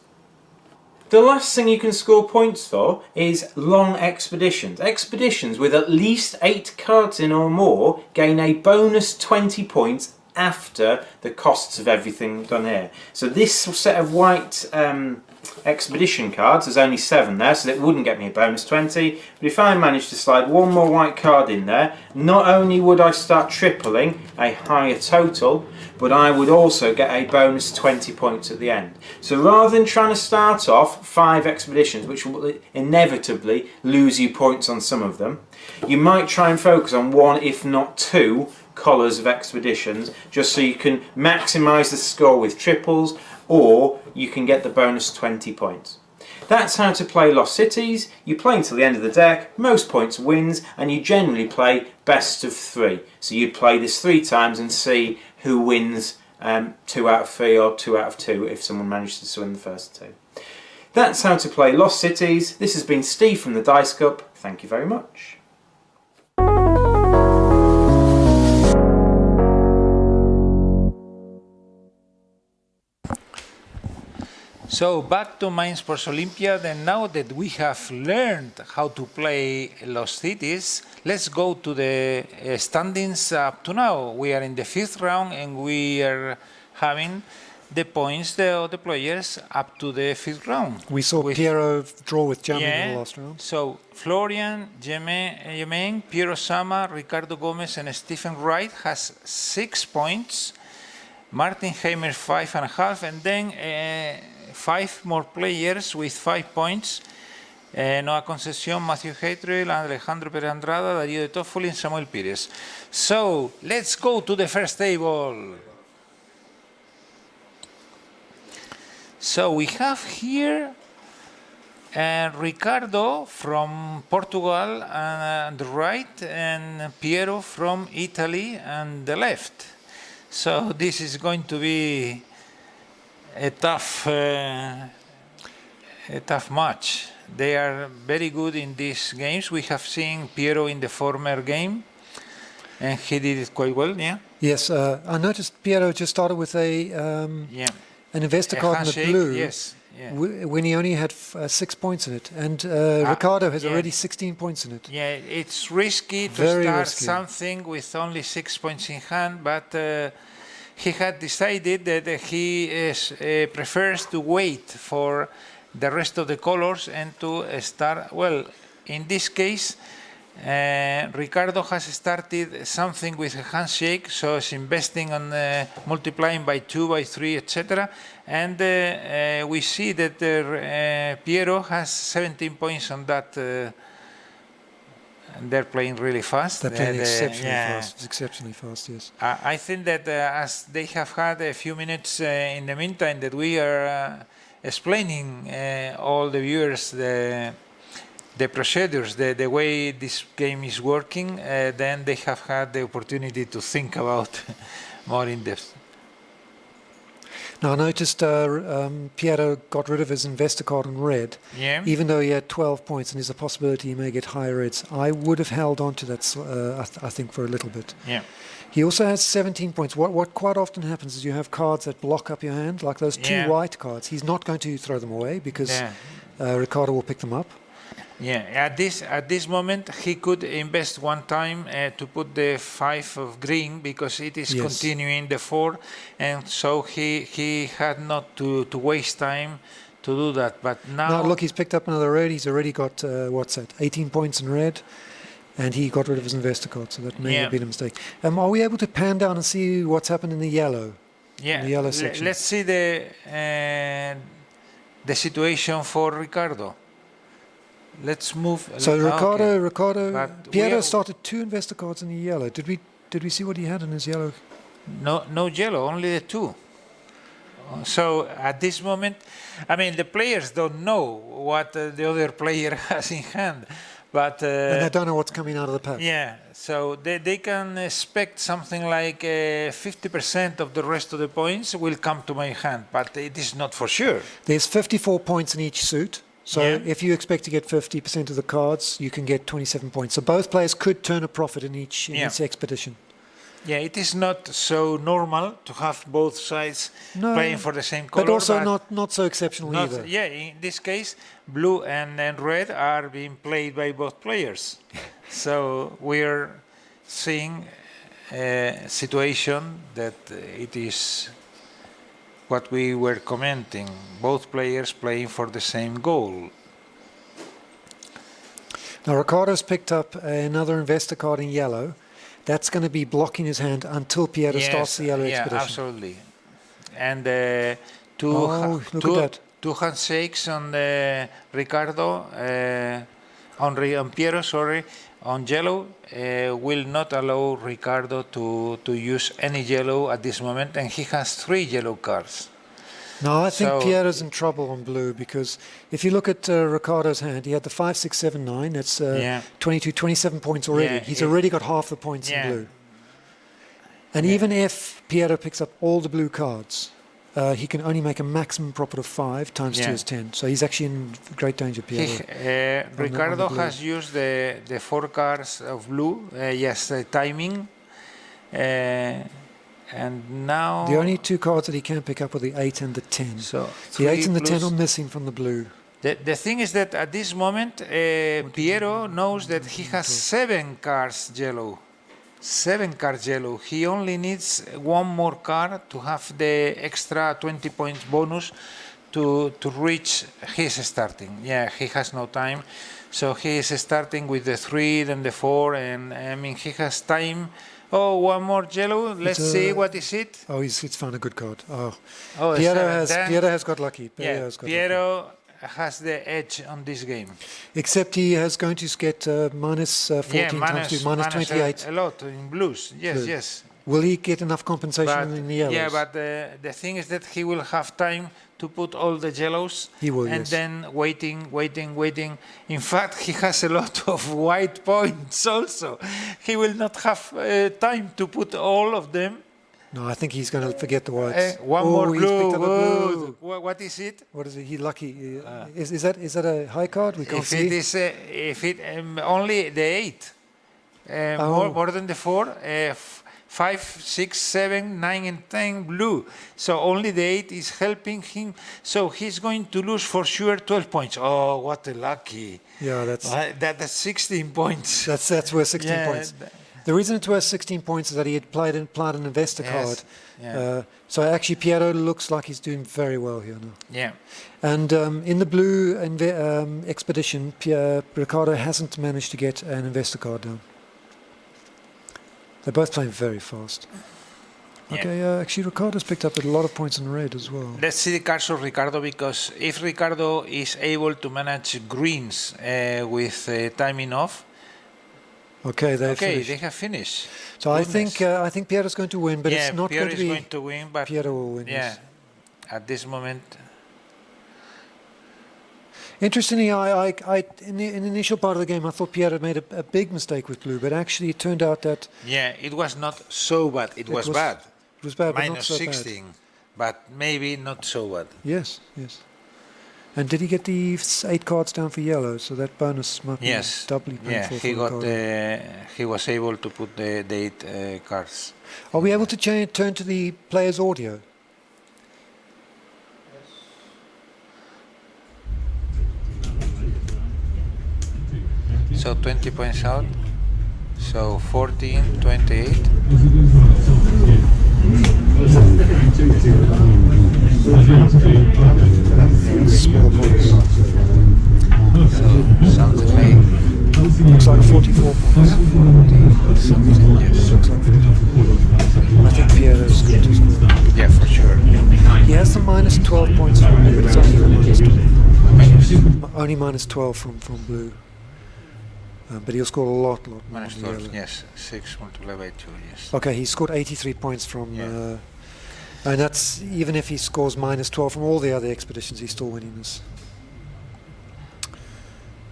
The last thing you can score points for is long expeditions. Expeditions with at least 8 cards in or more gain a bonus 20 points after the costs of everything done here. So this set of white expedition cards, there's only 7 there, so that wouldn't get me a bonus 20. But if I manage to slide one more white card in there, not only would I start tripling a higher total, but I would also get a bonus 20 points at the end. So rather than trying to start off 5 expeditions, which will inevitably lose you points on some of them, you might try and focus on 1, if not 2, colours of expeditions, just so you can maximise the score with triples, or you can get the bonus 20 points. That's how to play Lost Cities. You play until the end of the deck, most points wins, and you generally play best of 3. So you'd play this 3 times and see who wins 2 out of 3 or 2 out of 2 if someone manages to win the first 2. That's how to play Lost Cities. This has been Steve from the Dice Cup. Thank you very much. So back to Mind Sports Olympiad, and now that we have learned how to play Lost Cities, let's go to the standings up to now. We are in the 5th round and we are having the points of the players up to the 5th round. We saw Piero draw with Germany in the last round. So Florian, Jermaine, Piero Sama, Ricardo Gomez and Stephen Wright has 6 points. Martin Heimer 5.5, and then 5 more players with 5 points. Noah Concesión, Matthew Heitrell, Alejandro Pérez Andrada, Darío de Toffoli and Samuel Pires. So let's go to the first table. So we have here And Ricardo from Portugal on the right, and Piero from Italy on the left. So this is going to be a tough match. They are very good in these games. We have seen Piero in the former game, and he did it quite well. Yeah. Yes, I noticed Piero just started with an investor card in the blue. Yes. Yeah. When he only had 6 points in it, and Ricardo has already 16 points in it. Yeah, it's risky to Very start risky. something with only 6 points in hand, but he had decided that he prefers to wait for the rest of the colors and to start. Well, in this case, Ricardo has started something with a handshake, so he's investing on multiplying by 2, by 3, etc. And we see that Piero has 17 points on that. And they're playing really fast. They're playing exceptionally fast. It's exceptionally fast, yes. I think that as they have had a few minutes in the meantime that we are explaining all the viewers the procedures, the way this game is working, then they have had the opportunity to think about more in depth. Now, I noticed Piero got rid of his investor card in red, even though he had 12 points, and there's a possibility he may get higher reds. I would have held on to that, I think, for a little bit. Yeah. He also has 17 points. What quite often happens is you have cards that block up your hand, like those two white cards. He's not going to throw them away because Ricardo will pick them up. Yeah, at this moment he could invest one time to put the 5 of green because it is continuing the 4, and so he had not to waste time to do that. But now look, he's picked up another red. He's already got 18 points in red, and he got rid of his investor card, so that may have been a mistake. Are we able to pan down and see what's happened in the yellow? Yeah, in the yellow section. Let's see the situation for Ricardo. Let's move. So Ricardo, But Piero started 2 investor cards in the yellow. Did we see what he had in his yellow? No yellow, only the 2. So at this moment, I mean, the players don't know what the other player has in hand, but and they don't know what's coming out of the pack. Yeah, so they can expect something like 50% of the rest of the points will come to my hand, but it is not for sure. There's 54 points in each suit. So if you expect to get 50% of the cards, you can get 27 points. So both players could turn a profit in each expedition. Yeah, it is not so normal to have both sides playing for the same color. But also not so exceptional either. Yeah, in this case, blue and red are being played by both players. So we're seeing a situation that it is what we were commenting, both players playing for the same goal. Now Ricardo's picked up another investor card in yellow. That's going to be blocking his hand until Piero starts the yellow expedition. Yeah, absolutely. And two handshakes on Ricardo, on Piero, sorry, on yellow will not allow Ricardo to use any yellow at this moment, and he has 3 yellow cards. No, I think Piero's in trouble on blue because if you look at Ricardo's hand, he had the 5, 6, 7, 9. That's 22, 27 points already. Yeah, He's already got half the points in blue. And even if Piero picks up all the blue cards, he can only make a maximum profit of 5 times 2 is 10. So he's actually in great danger, Piero. Ricardo has used the 4 cards of blue, timing. And now the only 2 cards that he can pick up are the 8 and the 10. So the 8 and the 10 are missing from the blue. The thing is that at this moment, Piero knows that he has 7 cards yellow. 7 cards yellow. He only needs 1 more card to have the extra 20 points bonus to reach his starting. Yeah, he has no time. So he is starting with the 3, then the 4, and I mean, he has time. Oh, 1 more yellow. Let's see what is it. Oh, he's found a good card. Piero has got lucky. Piero has the edge on this game. Except he is going to get minus 14 times 2, minus 28. A lot in blues. Yes, yes. Will he get enough compensation in the yellows? Yeah, but the thing is that he will have time to put all the yellows. He will, and yes. then waiting. In fact, he has a lot of white points also. He will not have time to put all of them. No, I think he's going to forget the whites. One more he's picked up a blue. What is it? What is it? He lucky. Is that a high card? We can't If see. it is, if it only the 8, more than the 4, 5, 6, 7, 9, and 10 blue. So only the 8 is helping him. So he's going to lose for sure 12 points. Oh, what a lucky! Yeah, that's 16 points. That's worth 16 points. The reason it's worth 16 points is that he had played an investor card. Yeah. So actually, Piero looks like he's doing very well here now. Yeah. And in the blue expedition, Ricardo hasn't managed to get an investor card down. They're both playing very fast. Okay, actually Ricardo's picked up a lot of points in red as well. Let's see the cards of Ricardo, because if Ricardo is able to manage greens with timing off, okay, finished. They have finished. So I think Piero's going to win, but it's not Piero going to be. is going to win, but Piero will win. Yeah, Yes. at this moment. Interestingly, I in the initial part of the game, I thought Piero had made a big mistake with blue, but actually it turned out that It was not so bad. It was bad. It was bad, but not Minus so 16, but maybe not so bad. Yes. And did he get the 8 cards down for yellow? So that bonus might be doubly painful for Ricardo. He was able to put the 8 cards. Are we able to turn to the player's audio? So 20 points out. So 14, 28. Small points. So something like Looks like 44 points. something. Yes. Looks like 44. I think Piero's good to score. Yeah, for sure. He has the minus 12 points from blue, but it's only the only minus 12 from blue. But he'll score a lot more. Minus on the 12, yellow. yes. 6 multiplied by 2, yes. Okay, he scored 83 points from, and that's even if he scores minus 12 from all the other expeditions, he's still winning this.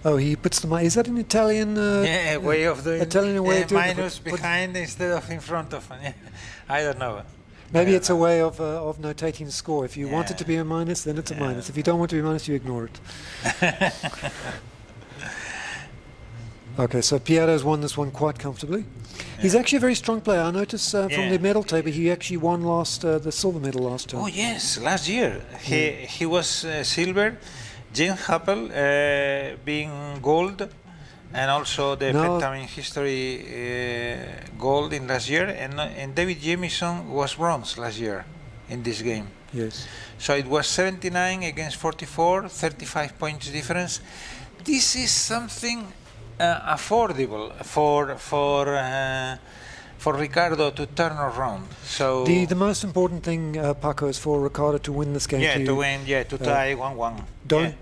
Oh, he puts the is that an Italian? Way of doing Italian way of doing it, minus behind instead of in front of. I don't know. Maybe it's a way of notating the score. If you want it to be a minus, then it's a minus. If you don't want it to be a minus, you ignore it. Okay, so Piero's won this one quite comfortably. He's actually a very strong player. I noticed from the medal table he actually won the silver medal last time. Oh yes, last year he was silver. James Happel being gold, and also the Pentamind history gold in last year, and David Jamieson was bronze last year in this game. Yes. So it was 79 against 44, 35 points difference. This is something affordable for Ricardo to turn around. So the most important thing, Paco, is for Ricardo to win this game. to win, to tie 1-1.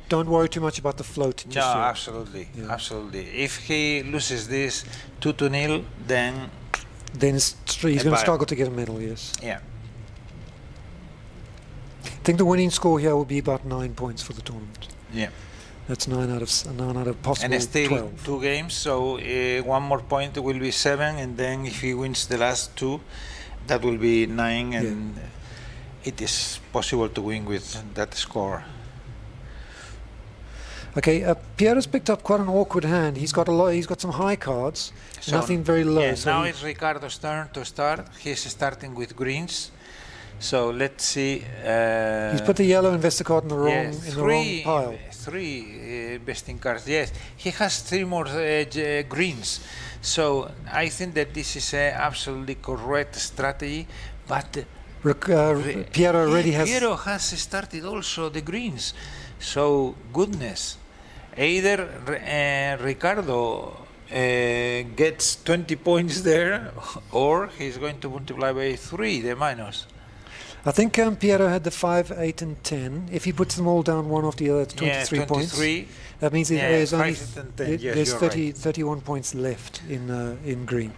Don't worry too much about the float. No, absolutely. If he loses this 2-0, then he's going to struggle to get a medal. Yes. Yeah. I think the winning score here will be about 9 points for the tournament. Yeah. That's 9 out of possible and still 12. 2 games, so 1 more point will be 7, and then if he wins the last 2, that will be 9, and it is possible to win with that score. Okay, Piero's picked up quite an awkward hand. He's got some high cards, so nothing very low. Yeah, so now it's Ricardo's turn to start. He's starting with greens. So let's see. He's put the yellow investor card in the wrong pile. 3 investing cards. Yes, he has 3 more greens. So I think that this is an absolutely correct strategy. But Piero already has. Piero has started also the greens. So goodness, either Ricardo gets 20 points there, or he's going to multiply by 3 the minus. I think Piero had the 5, 8, and 10. If he puts them all down one after the other, it's 23 points. That means there's only 31 points left in green.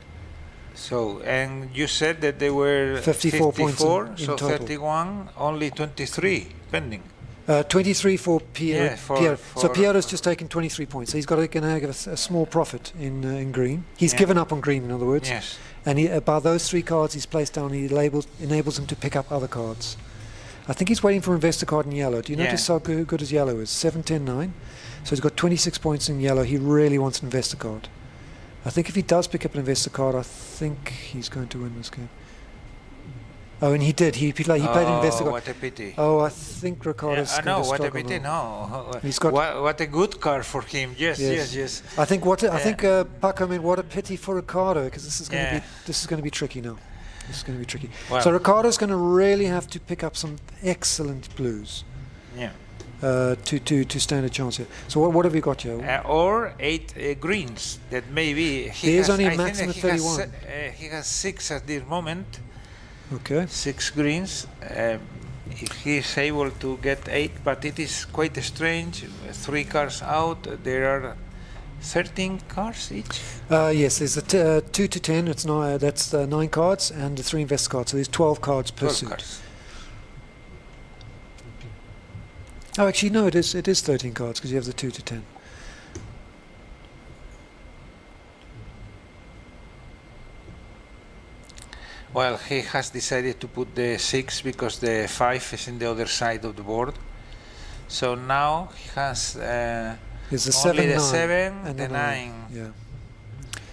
So, and you said that they were 54 points in so total. 31, only 23 pending. 23 for Piero. Yeah, So Piero's just taken 23 points. So he's got to have a small profit in green. He's given up on green, in other words. Yes. And by those 3 cards he's placed down, he enables him to pick up other cards. I think he's waiting for investor card in yellow. Do you notice how good his yellow is? 7, 10, 9. So he's got 26 points in yellow. He really wants an investor card. I think if he does pick up an investor card, I think he's going to win this game. Oh, and he did. He played investor card. What a pity. Oh, I think Ricardo's I going know, to what a struggle pity. now. No, He's got what a good card for him. Yes. I think Paco, I mean, what a pity for Ricardo, because this is going to be tricky now. This is going to be tricky. Well, so Ricardo's going to really have to pick up some excellent blues. Yeah. To stand a chance here. So what have you got here? Or 8 greens. That maybe there's only a maximum of 31. He has 6 at this moment. Okay. 6 greens. If he is able to get 8, but it is quite strange. 3 cards out. There are 13 cards each. Yes, there's a 2 to 10. It's that's 9 cards and 3 investor cards. So there's 12 cards per 12 suit. cards. Oh, actually, no. It is 13 cards because you have the 2 to 10. Well, he has decided to put the 6 because the 5 is in the other side of the board. So now he has There's the only 7, the 9, 7 and the 9. Yeah.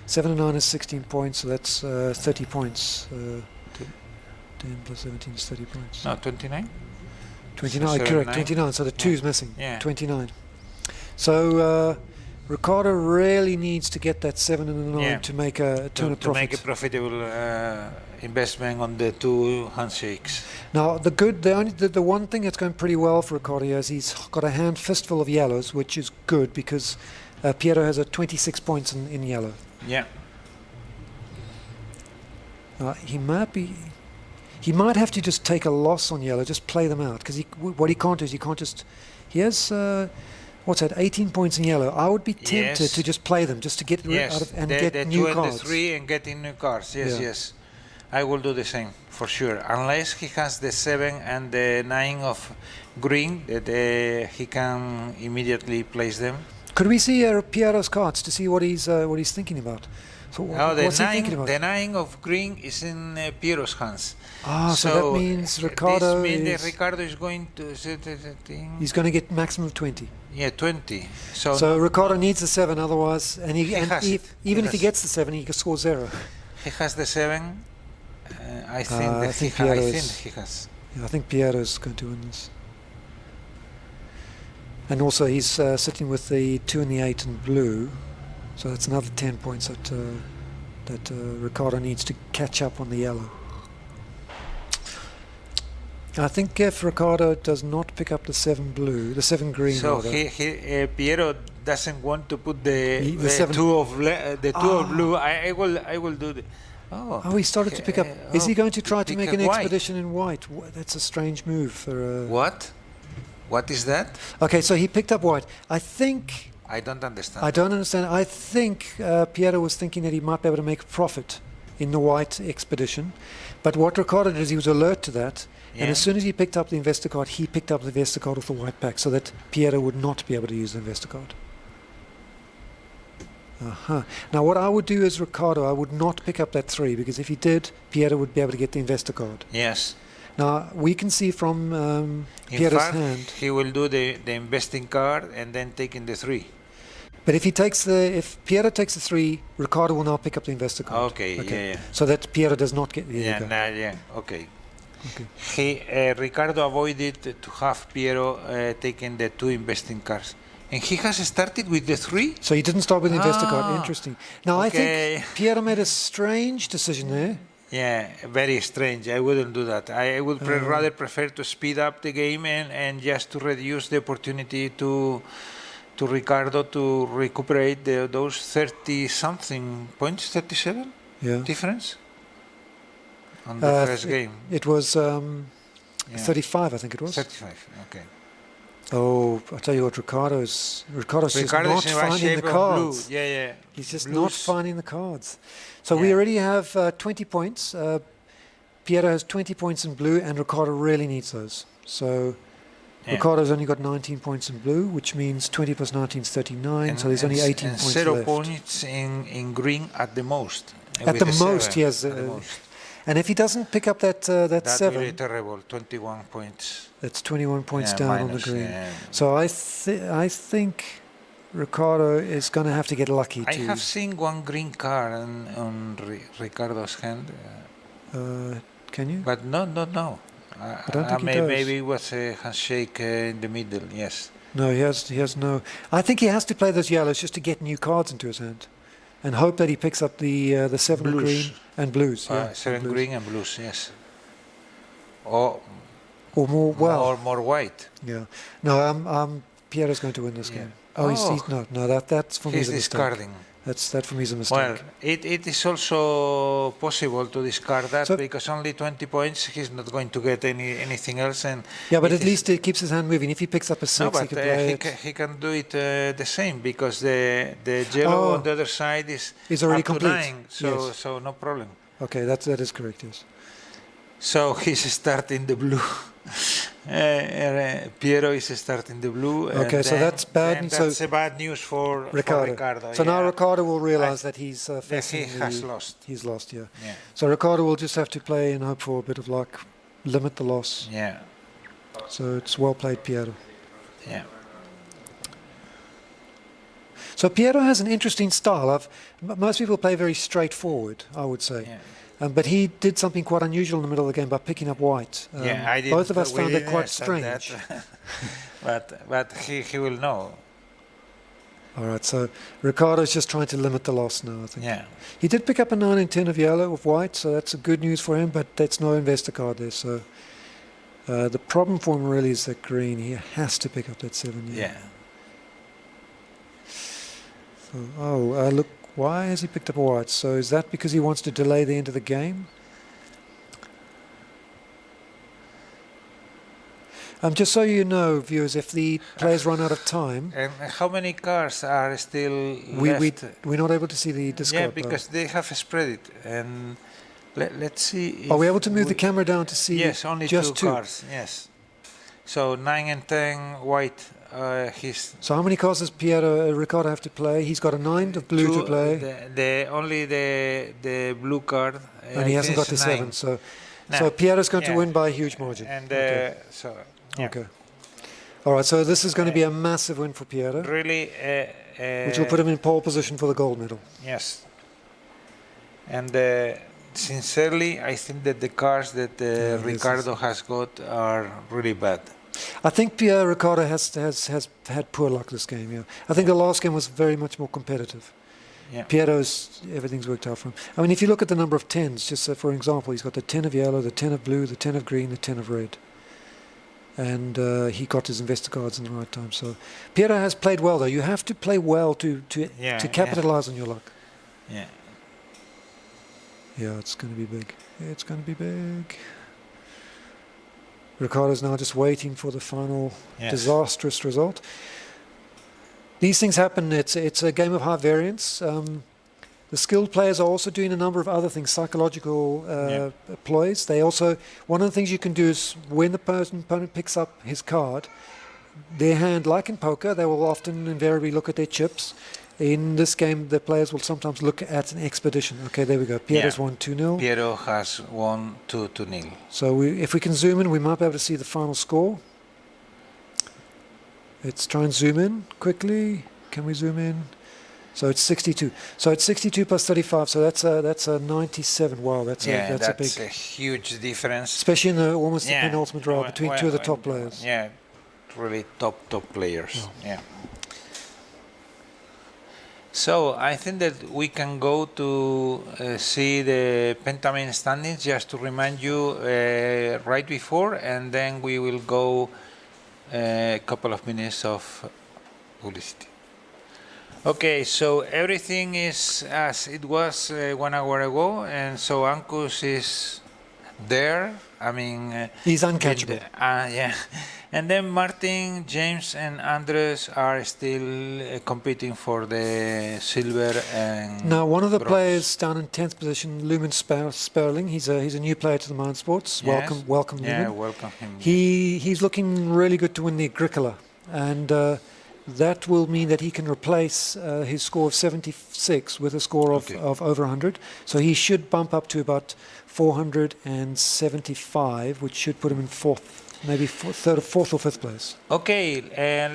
7 and 9 is 16 points, so that's 30 points. 10 plus 17 is 30 points. No, 29? 29, So correct, 9. 29, so the 2 is missing. Yeah. 29. So Ricardo really needs to get that 7 and the 9 to make a turn of To profit. make a profitable investment on the 2 handshakes. Now, the one thing that's going pretty well for Ricardo is he's got a hand fistful of yellows, which is good because Piero has 26 points in yellow. Yeah. He might have to just take a loss on yellow, just play them out, because what he can't do is he has what's that, 18 points in yellow. I would be tempted to just play them, just to get out of and get the new 2 cards. and the 3 and getting new cards. Yes, Yeah. yes. I will do the same for sure, unless he has the 7 and the 9 of green that he can immediately place them. Could we see Piero's cards to see what he's thinking about? So what's he thinking about? The 9 of green is in Piero's hands. So that means Ricardo this means that Ricardo is going to set the thing. he's going to get maximum of 20. Yeah, 20. So Ricardo needs the 7, otherwise, and has it. even if he has gets the 7, he can score 0. He has the 7. I think I that think he Piero's- has. Yeah, I think Piero's going to win this. And also he's sitting with the 2 and the 8 in blue, so that's another 10 points that Ricardo needs to catch up on the yellow. I think if Ricardo does not pick up the 7 blue, the 7 green, So rather, Piero doesn't want to put the 7 2 of blue. I will do the. Oh, he started to pick up. Is he going to try to pick make up an white. expedition in white? That's a strange move for. What? What is that? Okay, so he picked up white. I think. I don't understand. I don't understand. I think Piero was thinking that he might be able to make a profit in the white expedition. But what Ricardo did is he was alert to that. Yeah. And as soon as he picked up the investor card, he picked up the investor card with the white pack so that Piero would not be able to use the investor card. Now what I would do as Ricardo, I would not pick up that 3, because if he did, Piero would be able to get the investor card. Yes. Now we can see from In Piero's fact, hand. he will do the investing card and then taking the 3. But if Piero takes the 3, Ricardo will now pick up the investor card. Okay. Yeah. So that Piero does not get the Okay. Ricardo avoided to have Piero taking the 2 investing cards. And he has started with the 3? So he didn't start with the investor card. Interesting. Now I Okay. think Piero made a strange decision there. Yeah, very strange. I wouldn't do that. I would rather prefer to speed up the game and just to reduce the opportunity to Ricardo to recuperate those 30-something points, 37 difference on the first game. It was 35, I think it was. 35, okay. Oh, I tell you what, Ricardo's just not finding the cards. Blue. Yeah. He's just Blues. not finding the cards. So we already have 20 points. Piero has 20 points in blue, and Ricardo really needs those. So Ricardo's only got 19 points in blue, which means 20 plus 19 is 39. So there's only 18 points 0 left. points in green at the most. At the most, yes. And if he doesn't pick up that That's 7, really terrible. 21 points. that's 21 points down minus, on the green. Yeah. So I think Ricardo is going to have to get lucky. I have seen one green card on Ricardo's hand. Can you? But no. I don't think he does. Maybe it was a handshake in the middle, yes. No, he has no. I think he has to play those yellows just to get new cards into his hand, and hope that he picks up the 7 Blues. green and blues. 7 blues. green and blues, yes. Or more white. Yeah. No, Piero's going to win this game. He's no. That's for me. He's is a mistake. discarding. That for me is a mistake. Well, it is also possible to discard that because only 20 points, he's not going to get anything else. And but at least it keeps his hand moving. If he picks up a 6, he can play it. He can do it the same because the yellow on the other side is already up to complete. 9, so no problem. Okay, that is correct, yes. So he's starting the blue. Piero is starting the blue. Okay, so that's bad. That's a bad news for Ricardo. So now Ricardo will realize that he's facing. He has lost. He's lost, yeah. So Ricardo will just have to play and hope for a bit of luck, limit the loss. Yeah. So it's well played, Piero. Yeah. So Piero has an interesting style. Most people play very straightforward, I would say. Yeah. But he did something quite unusual in the middle of the game by picking up white. I did. Both of us found that quite strange. but he will know. All right, so Ricardo's just trying to limit the loss now, I think. Yeah. He did pick up a 9 and 10 of yellow, of white, so that's a good news for him, but that's no investor card there. So the problem for him really is that green. He has to pick up that 7. Yeah. So, look. Why has he picked up a white? So is that because he wants to delay the end of the game? Just so you know, viewers, if the players run out of time... And how many cards are still left? We're not able to see the discard. Yeah, because they have spread it. And let's see... Are we able to move the camera down to see Yes, only just 2 cards, yes. So 9 and 10 white. So how many cards does Ricardo have to play? He's got a 9 of blue to play. Only the blue card. And he hasn't got the 7. So Piero's going to win by a huge margin. And Okay. All right, so this is going to be a massive win for Piero. Really. Which will put him in pole position for the gold medal. Yes. And sincerely, I think that the cards that Ricardo has got are really bad. I think Ricardo has had poor luck this game. Yeah, I think the last game was very much more competitive. Yeah. Everything's worked out for him. I mean, if you look at the number of 10s, just for example, he's got the 10 of yellow, the 10 of blue, the 10 of green, the 10 of red, and he got his investor cards in the right time. So Piero has played well, though. You have to play well to capitalize on your luck. Yeah. Yeah, it's going to be big. It's going to be big. Ricardo's now just waiting for the final disastrous result. These things happen. It's a game of high variance. The skilled players are also doing a number of other things, psychological ploys. One of the things you can do is when the opponent picks up his card, their hand, like in poker, they will often invariably look at their chips. In this game, the players will sometimes look at an expedition. Okay, there we go. Piero's won 2-0. Piero has won 2-0. So if we can zoom in, we might be able to see the final score. Let's try and zoom in quickly. Can we zoom in? So it's 62. So it's 62 plus 35. So that's a 97. Wow, that's a huge difference. Especially in almost the penultimate round between two of the top players. Yeah, really top players. Yeah. So I think that we can go to see the Pentamind standings just to remind you right before, and then we will go a couple of minutes of publicity. Okay, so everything is as it was 1 hour ago, and so Ankus is there. I mean, he's uncatchable. And then Martin, James, and Andres are still competing for the silver and Now, one of the bronze. players down in 10th position, Lumen Sperling, he's a new player to the Mind Sports. Yes. Welcome, Yeah, Lumen. welcome him. He's looking really good to win the Agricola, and that will mean that he can replace his score of 76 with a score of over 100. So he should bump up to about 475, which should put him in fourth, maybe fourth or fifth place. Okay,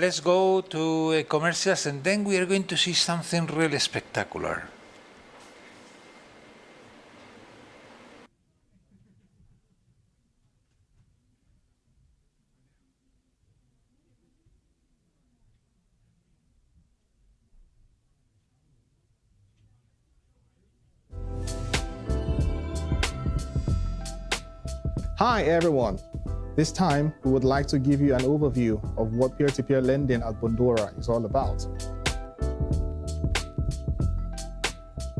let's go to commercials, and then we are going to see something really spectacular. Hi everyone. This time, we would like to give you an overview of what peer-to-peer lending at Bondora is all about.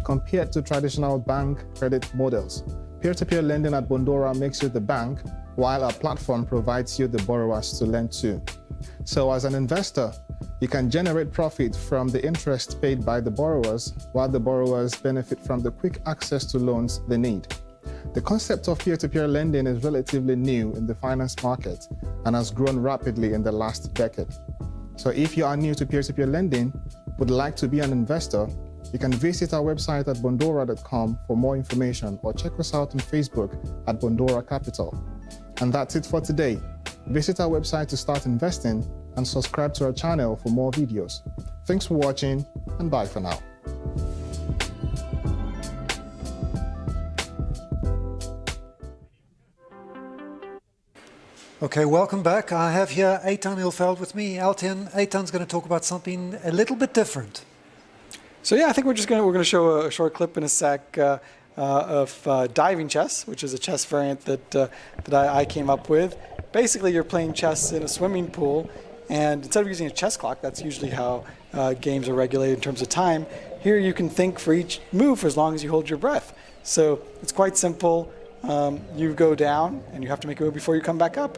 Compared to traditional bank credit models, peer-to-peer lending at Bondora makes you the bank, while our platform provides you the borrowers to lend to. So as an investor, you can generate profit from the interest paid by the borrowers, while the borrowers benefit from the quick access to loans they need. The concept of peer-to-peer lending is relatively new in the finance market and has grown rapidly in the last decade. So if you are new to peer-to-peer lending, would like to be an investor, you can visit our website at bondora.com for more information, or check us out on Facebook at Bondora Capital. And that's it for today. Visit our website to start investing and subscribe to our channel for more videos. Thanks for watching, and bye for now. Okay, welcome back. I have here Eitan Ilfeld with me. Eitan's going to talk about something a little bit different. So yeah, I think we're going to show a short clip in a sec of diving chess, which is a chess variant that I came up with. Basically, you're playing chess in a swimming pool, and instead of using a chess clock, that's usually how games are regulated in terms of time. Here, you can think for each move for as long as you hold your breath. So it's quite simple. You go down, and you have to make a move before you come back up.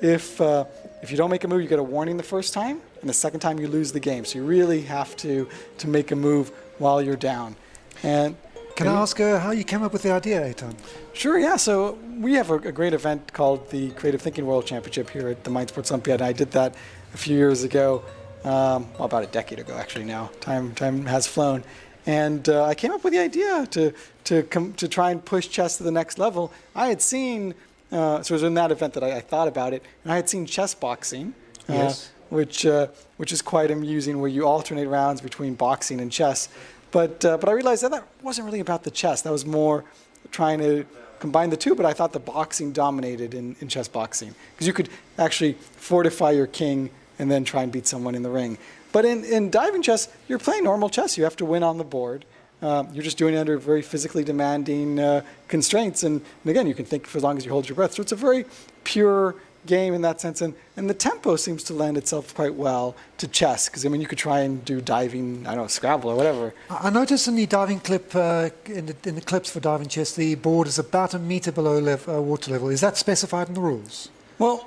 If you don't make a move, you get a warning the first time, and the second time you lose the game. So you really have to make a move while you're down. And can I ask how you came up with the idea, Eitan? Sure, yeah. So we have a great event called the Creative Thinking World Championship here at the Mind Sports Olympiad, and I did that a few years ago, well, about a decade ago actually now. Time has flown. And I came up with the idea to try and push chess to the next level. I had seen, so it was in that event that I thought about it, and I had seen chess boxing, yes. which is quite amusing, where you alternate rounds between boxing and chess. But I realized that wasn't really about the chess. That was more trying to combine the two, but I thought the boxing dominated in chess boxing, because you could actually fortify your king and then try and beat someone in the ring. But in diving chess, you're playing normal chess. You have to win on the board. You're just doing it under very physically demanding constraints. And again, you can think for as long as you hold your breath. So it's a very pure game in that sense. And the tempo seems to lend itself quite well to chess. Because, I mean, you could try and do diving, I don't know, Scrabble or whatever. I noticed in the diving clip, in the clips for diving chess, the board is about a meter below water level. Is that specified in the rules? Well,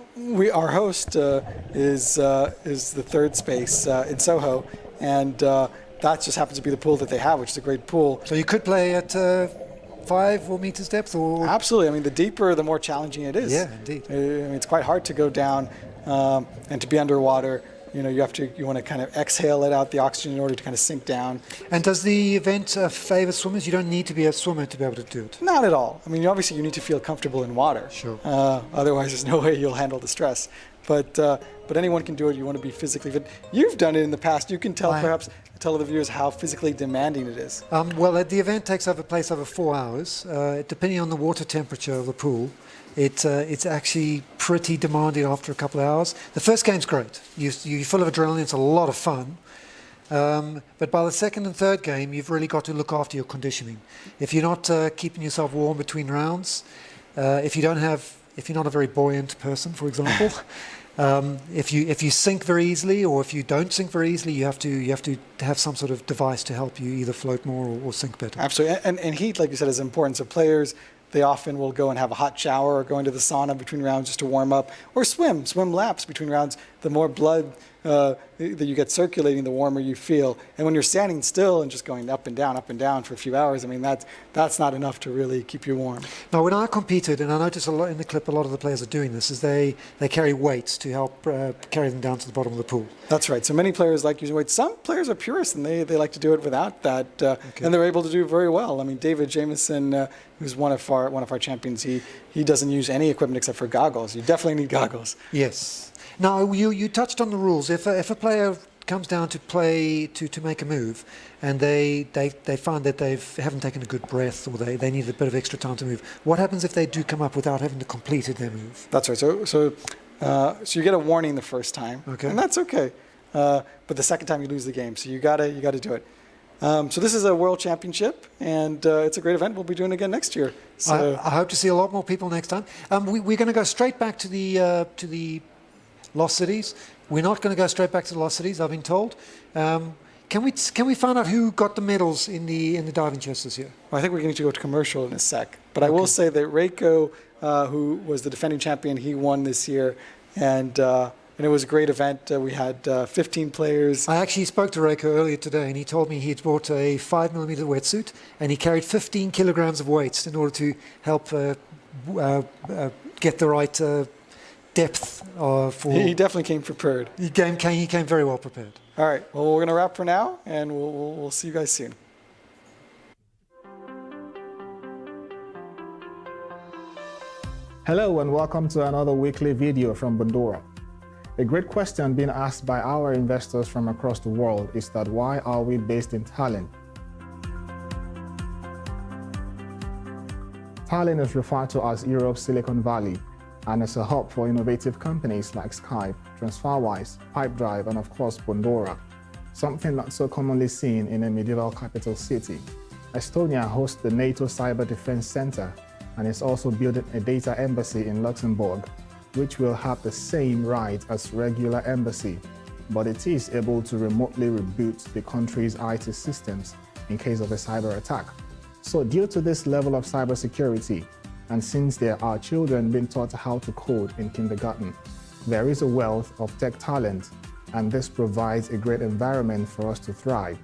our host is the third space in Soho, and that just happens to be the pool that they have, which is a great pool. So you could play at 5 or meters depth, or absolutely. I mean, the deeper, the more challenging it is. Yeah, indeed. I mean, it's quite hard to go down and to be underwater. You know, you want to kind of exhale it out, the oxygen, in order to kind of sink down. And does the event favor swimmers? You don't need to be a swimmer to be able to do it. Not at all. I mean, obviously you need to feel comfortable in water. Sure. Otherwise, there's no way you'll handle the stress. But anyone can do it. You want to be physically fit. You've done it in the past. You can tell the viewers how physically demanding it is. Well, the event takes place over 4 hours. Depending on the water temperature of the pool, it's actually pretty demanding after a couple of hours. The first game's great. You're full of adrenaline. It's a lot of fun. But by the second and third game, you've really got to look after your conditioning. If you're not keeping yourself warm between rounds, if you're not a very buoyant person, for example, if you sink very easily, or if you don't sink very easily, you have to have some sort of device to help you either float more or sink better. Absolutely, and heat, like you said, is important. So players they often will go and have a hot shower or go into the sauna between rounds just to warm up, or swim laps between rounds. The more blood that you get circulating, the warmer you feel. And when you're standing still and just going up and down for a few hours, I mean, that's not enough to really keep you warm. Now, when I competed, and I noticed a lot in the clip, a lot of the players are doing this, is they carry weights to help carry them down to the bottom of the pool. That's right. So many players like using weights. Some players are purists, and they like to do it without that, and they're able to do very well. I mean, David Jameson, who's one of our champions, he doesn't use any equipment except for goggles. You definitely need goggles. Yes. Now, you touched on the rules. If a player comes down to play to make a move, and they find that they haven't taken a good breath, or they need a bit of extra time to move, what happens if they do come up without having to completed their move? That's right. So you get a warning the first time, and that's okay. But the second time you lose the game, so you gotta do it. So this is a world championship, and it's a great event. We'll be doing it again next year. So I hope to see a lot more people next time. We're going to go straight back to the Lost Cities. We're not going to go straight back to the Lost Cities, I've been told. Can we find out who got the medals in the diving chest this year? Well, I think we're going to go to commercial in a sec. But I will say that Reiko, who was the defending champion, he won this year, and it was a great event. We had 15 players. I actually spoke to Reiko earlier today, and he told me he'd bought a 5mm wetsuit, and he carried 15 kilograms of weights in order to help get the right depth for. He definitely came prepared. He came very well prepared. All right. Well, we're going to wrap for now, and we'll see you guys soon. Hello and welcome to another weekly video from Bondora. A great question being asked by our investors from across the world is that why are we based in Tallinn? Tallinn is referred to as Europe's Silicon Valley, and it's a hub for innovative companies like Skype, TransferWise, Pipedrive, and of course Bondora, something not so commonly seen in a medieval capital city. Estonia hosts the NATO Cyber Defense Center and is also building a data embassy in Luxembourg, which will have the same right as regular embassy, but it is able to remotely reboot the country's IT systems in case of a cyber attack. So due to this level of cybersecurity, and since there are children being taught how to code in kindergarten, there is a wealth of tech talent, and this provides a great environment for us to thrive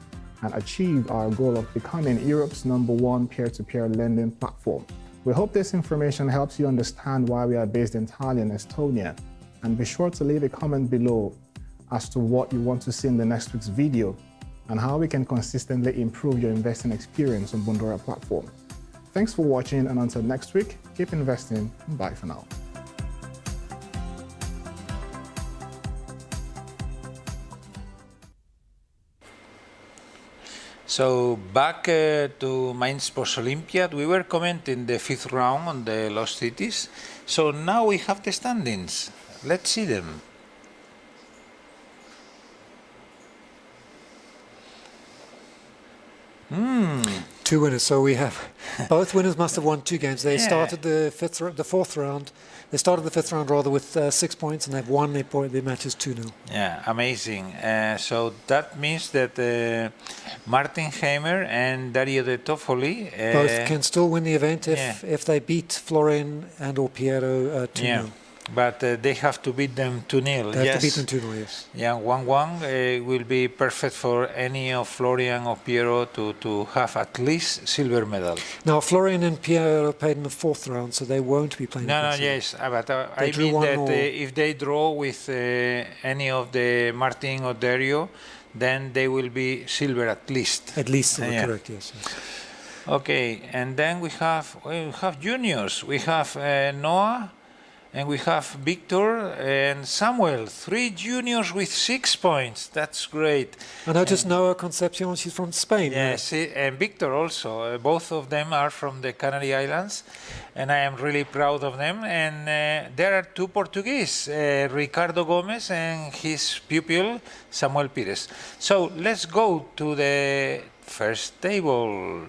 and achieve our goal of becoming Europe's #1 peer-to-peer lending platform. We hope this information helps you understand why we are based in Tallinn, Estonia, and be sure to leave a comment below as to what you want to see in the next week's video and how we can consistently improve your investing experience on Bondora platform. Thanks for watching, and until next week, keep investing, and bye for now. So back to Mind Sports Olympiad, we were commenting the 5th round on the Lost Cities. So now we have the standings. Let's see them. Two winners. So we have both winners must have won 2 games. They started the 4th round. They started the 5th round rather with 6 points, and they've won their matches 2-0. Yeah, amazing. So that means that Martin Heimer and Dario De Toffoli both can still win the event if they beat Florian and or Piero 2-0. Yeah. But they have to beat them 2-0. They have to beat them 2-0, yes. Yeah, 1-1 will be perfect for any of Florian or Piero to have at least silver medal. Now, Florian and Piero played in the 4th round, so they won't be playing. Yes, but I mean that if they draw with any of the Martin or Dario, then they will be silver at least. At least, correct, yes. Okay, and then we have juniors. We have Noah. And we have Victor and Samuel, 3 juniors with 6 points. That's great. I noticed Noah Concepcion, she's from Spain. Yes, and Victor also. Both of them are from the Canary Islands, and I am really proud of them. And there are 2 Portuguese, Ricardo Gomez and his pupil, Samuel Pires. So let's go to the first table.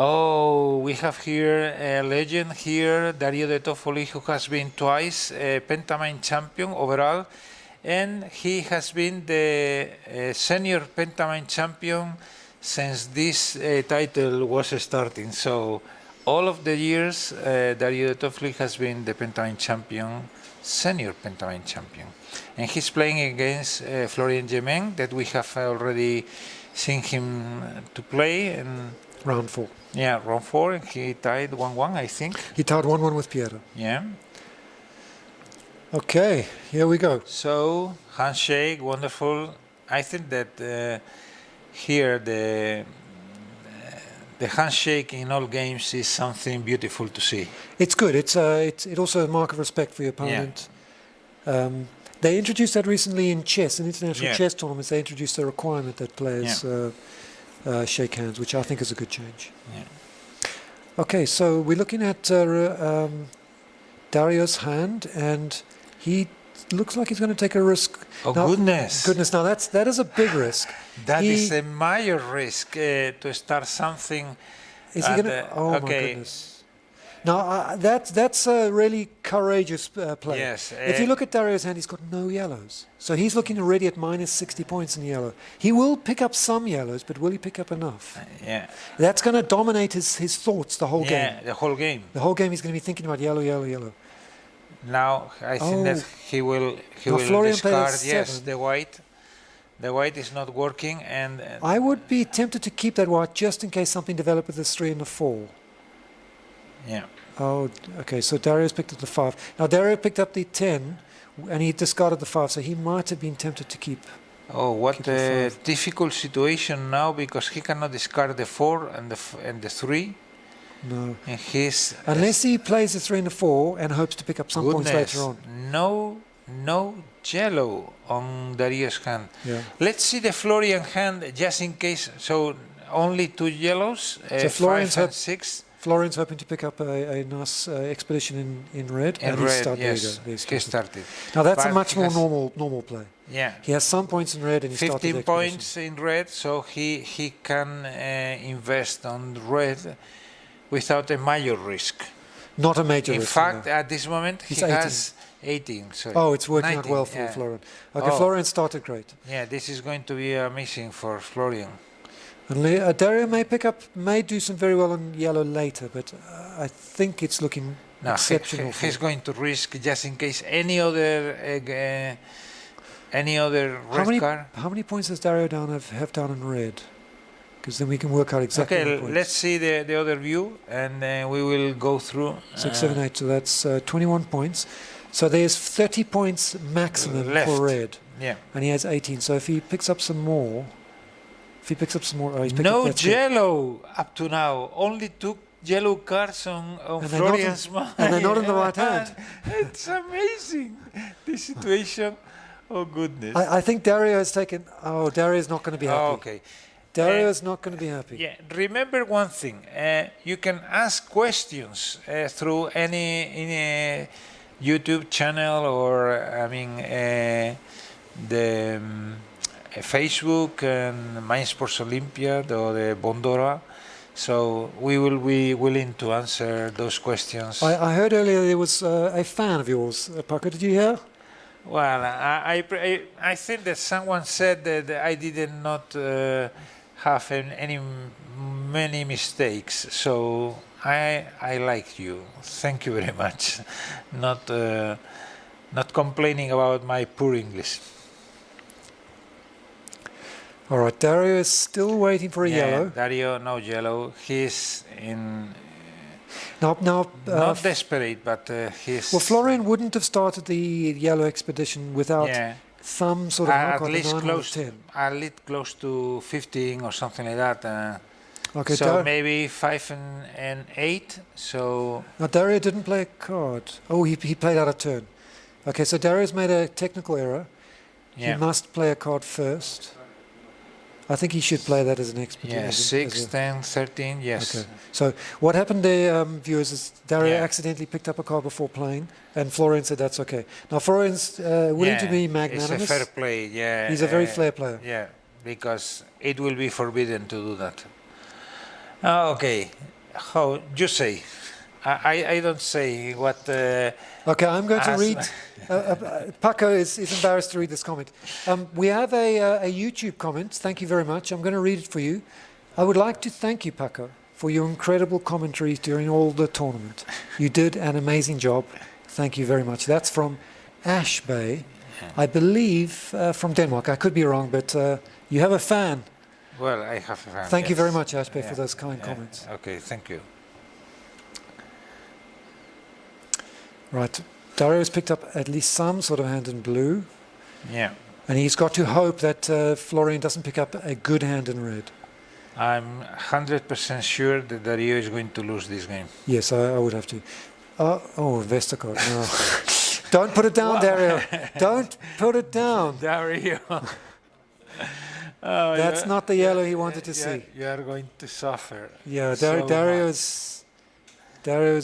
Oh, we have here a legend here, Dario De Toffoli, who has been twice Pentamind champion overall, and he has been the senior Pentamind champion since this title was starting. So all of the years, Dario Toffoli has been the Pentamind champion, senior Pentamind champion. And he's playing against Florian Germain, that we have already seen him to play. And round 4. yeah, round 4, and he tied 1-1, I think. He tied 1-1 with Piero. Yeah. Okay, here we go. So, handshake, wonderful. I think that here the handshake in all games is something beautiful to see. It's good. It's also a mark of respect for your opponent. They introduced that recently in chess, in international chess tournaments. They introduced a requirement that players shake hands, which I think is a good change. Yeah. Okay, so we're looking at Dario's hand, and he looks like he's going to take a risk. Oh, now, goodness. Goodness, now that is a big risk. That is a major risk to start something. Is he going to? Oh, my goodness. Now, that's a really courageous play. Yes. If you look at Dario's hand, he's got no yellows. So he's looking already at minus 60 points in yellow. He will pick up some yellows, but will he pick up enough? Yeah. That's going to dominate his thoughts the whole game. Yeah, the whole game. The whole game he's going to be thinking about yellow, yellow, yellow. Now, I think that he will Florian discard, played yes, the white. The white is not working, and I would be tempted to keep that white just in case something developed with this 3 and the 4. yeah. Oh, okay, so Dario's picked up the 5. Now, Dario picked up the 10, and he discarded the 5, so he might have been tempted to keep. Oh, what a difficult situation now, because he cannot discard the 4 and the 3. No. And he's Unless he plays the 3 and the 4 and hopes to pick up some points later on. No yellow on Dario's hand. Yeah. Let's see the Florian hand, just in case. So only 2 yellows, So 5 and 6. Florian's hoping to pick up a nice expedition in red. In and red, there yes, you go. he started. Now that's But a much he more has- normal play. Yeah. He has some points in red and he started the 15 expedition. points in red, so he can invest on red without a major risk. Not a major In risk. fact, no. at this moment, He's he 18. has 18. Sorry. Oh, it's working 19, out well for yeah. Florian. Okay, Oh. Florian started great. Yeah, this is going to be amazing for Florian. And Dario may do some very well on yellow later, but I think it's looking No, exceptional. he's going to risk just in case any other red card. How many points does Dario have down in red? Because then we can work out exactly. Okay, the points. let's see the other view, and we will go through. 6, 7, 8. So that's 21 points. So there's 30 points maximum Left. for red, Yeah. and he has 18. So if he picks up some more, oh, he's picked No up, that's it. yellow up to now. Only 2 yellow cards on And they're not Florian's mind. and they're not in the right hand. It's amazing, this situation. Oh, goodness. I think Dario has taken. Oh, Dario's not going to be happy. Oh, okay. Dario's not going to be happy. Yeah, remember one thing. You can ask questions through any YouTube channel, or the Facebook and My Sports Olympiad or the Bondora. So we will be willing to answer those questions. I heard earlier there was a fan of yours, Paco. Did you hear? Well, I think that someone said that I did not have many mistakes. So I like you. Thank you very much. Not complaining about my poor English. All right, Dario is still waiting for a yellow. Dario, no yellow. He's in. Now, Not desperate, but he's. well, Florian wouldn't have started the yellow expedition without some sort of at knockout, least 9 close, 10. at least close to 15 or something like that. Okay, So maybe 5 and 8. So now Dario didn't play a card. Oh, he played out a turn. Okay, so Dario's made a technical error. yeah, He must play a card first. I think he should play that as an expedition. yeah, 6, 10, 13. Yes. Okay. So what happened there, viewers, is Dario Yeah. accidentally picked up a card before playing, and Florian said that's okay. Now Florian's willing to be magnanimous. It's a fair play. Yeah. He's a very fair player. Yeah, because it will be forbidden to do that. Okay, how you say? I don't say what. Okay, I'm going to as- read. Paco is embarrassed to read this comment. We have a YouTube comment. Thank you very much. I'm going to read it for you. I would like to thank you, Paco, for your incredible commentaries during all the tournament. You did an amazing job. Thank you very much. That's from Ash Bay, I believe from Denmark. I could be wrong, but you have a fan. Well, I have a fan. Thank you yes. very much, Ash Bay, for those kind comments. Okay, thank you. Right. Dario's picked up at least some sort of hand in blue. Yeah. And he's got to hope that Florian doesn't pick up a good hand in red. I'm 100% sure that Dario is going to lose this game. Yes, I would have to. Oh, Vestergaard, no. Don't put it down, Dario. Don't put it down. Dario. That's not the yellow he wanted to see. You are going to suffer. Yeah, so Dario's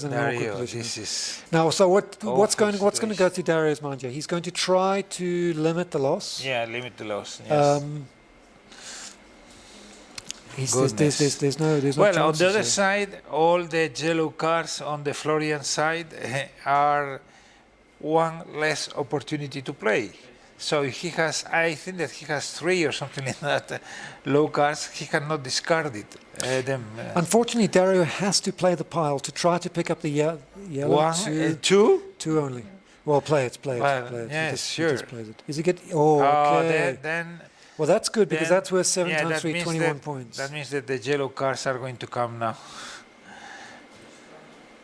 in an awkward position. This is Now, so what's going to situation. go through Dario's mind here? He's going to try to limit the loss. Yeah, limit the loss. Yes. There's no well, on the chances other here. side, all the yellow cards on the Florian side are one less opportunity to play. So he has, I think that he has 3 or something like that low cards. He cannot discard them. Unfortunately, Dario has to play the pile to try to pick up the yellow. 1, 2. 2 only. Well, play it. Yes, He just sure. plays it. Is he get? Oh, okay. Then Well, that's good because then- that's worth 7 yeah, times that 3, means 21 that- points. That means that the yellow cards are going to come now.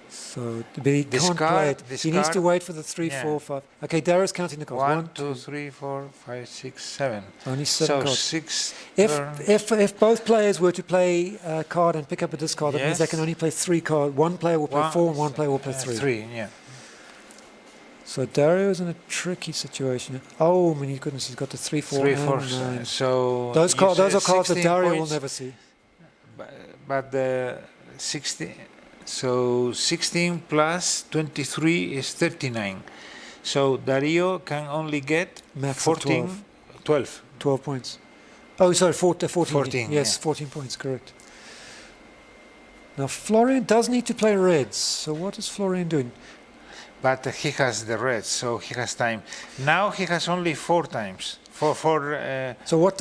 So, but he can't Discard, play it. He needs to discard. wait for the 3, Yeah. 4, 5. Okay, Dario's counting the cards. 1, 2, 3, 4, 5, 6, 7. Only 7 So cards. 6. If both players were to play a card and pick up a discard, that means they Yes. can only play 3 cards. One player will play 4 and one player will play 3. 3, yeah. So Dario's in a tricky situation. Oh my goodness, he's got the 3, 4, 3, and 4. 9. So Those you are said cards that 16 Dario will points, never see. But the 16. So 16 plus 23 is 39. So Dario can only get Max of 14, 12. 12 points. Oh, sorry, 14. 14, Yes, yeah. 14 points, correct. Now, Florian does need to play reds. So what is Florian doing? But he has the reds, so he has time. Now he has only 4 times. So what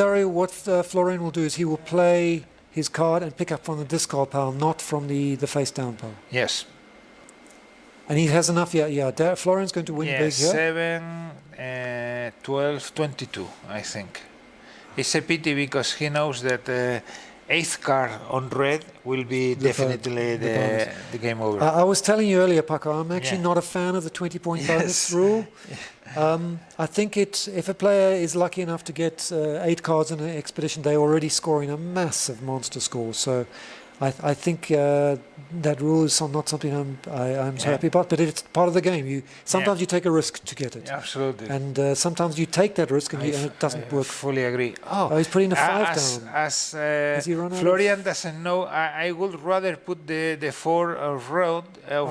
Florian will do is he will play his card and pick up from the discard pile, not from the face down pile. Yes. And he has enough. Florian's going to win big here. 7, 12, 22, I think. It's a pity because he knows that 8th card on red will be definitely the game over. I was telling you earlier, Paco, I'm actually Yeah. not a fan of the 20-point bonus rule. I think if a player is lucky enough to get 8 cards in an expedition, they're already scoring a massive monster score. So I think that rule is not something I'm so happy about, but it's part of the game. Sometimes you take a risk to get it. Yeah, absolutely. And sometimes you take that risk and it doesn't I work. fully agree. Oh, he's putting a 5 down. As Has he run out Florian doesn't know, I would rather put the 4 of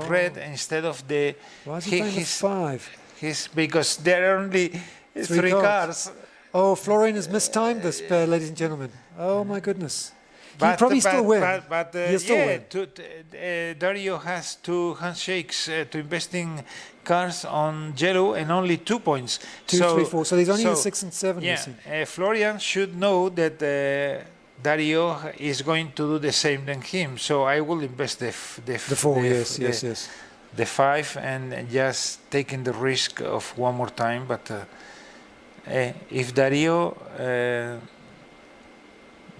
red instead of the. Why is he playing the 5? Because there are only 3 cards. Oh, Florian has mistimed this, ladies and gentlemen. Oh my goodness. He'll probably still win. He'll still win. Dario has 2 handshakes to investing cards on yellow and only 2 points. 2, 3, 4. So there's only the 6 and 7 missing. Florian should know that Dario is going to do the same than him. So I will invest the 4, yes. The 5 and just taking the risk of one more time. But if Dario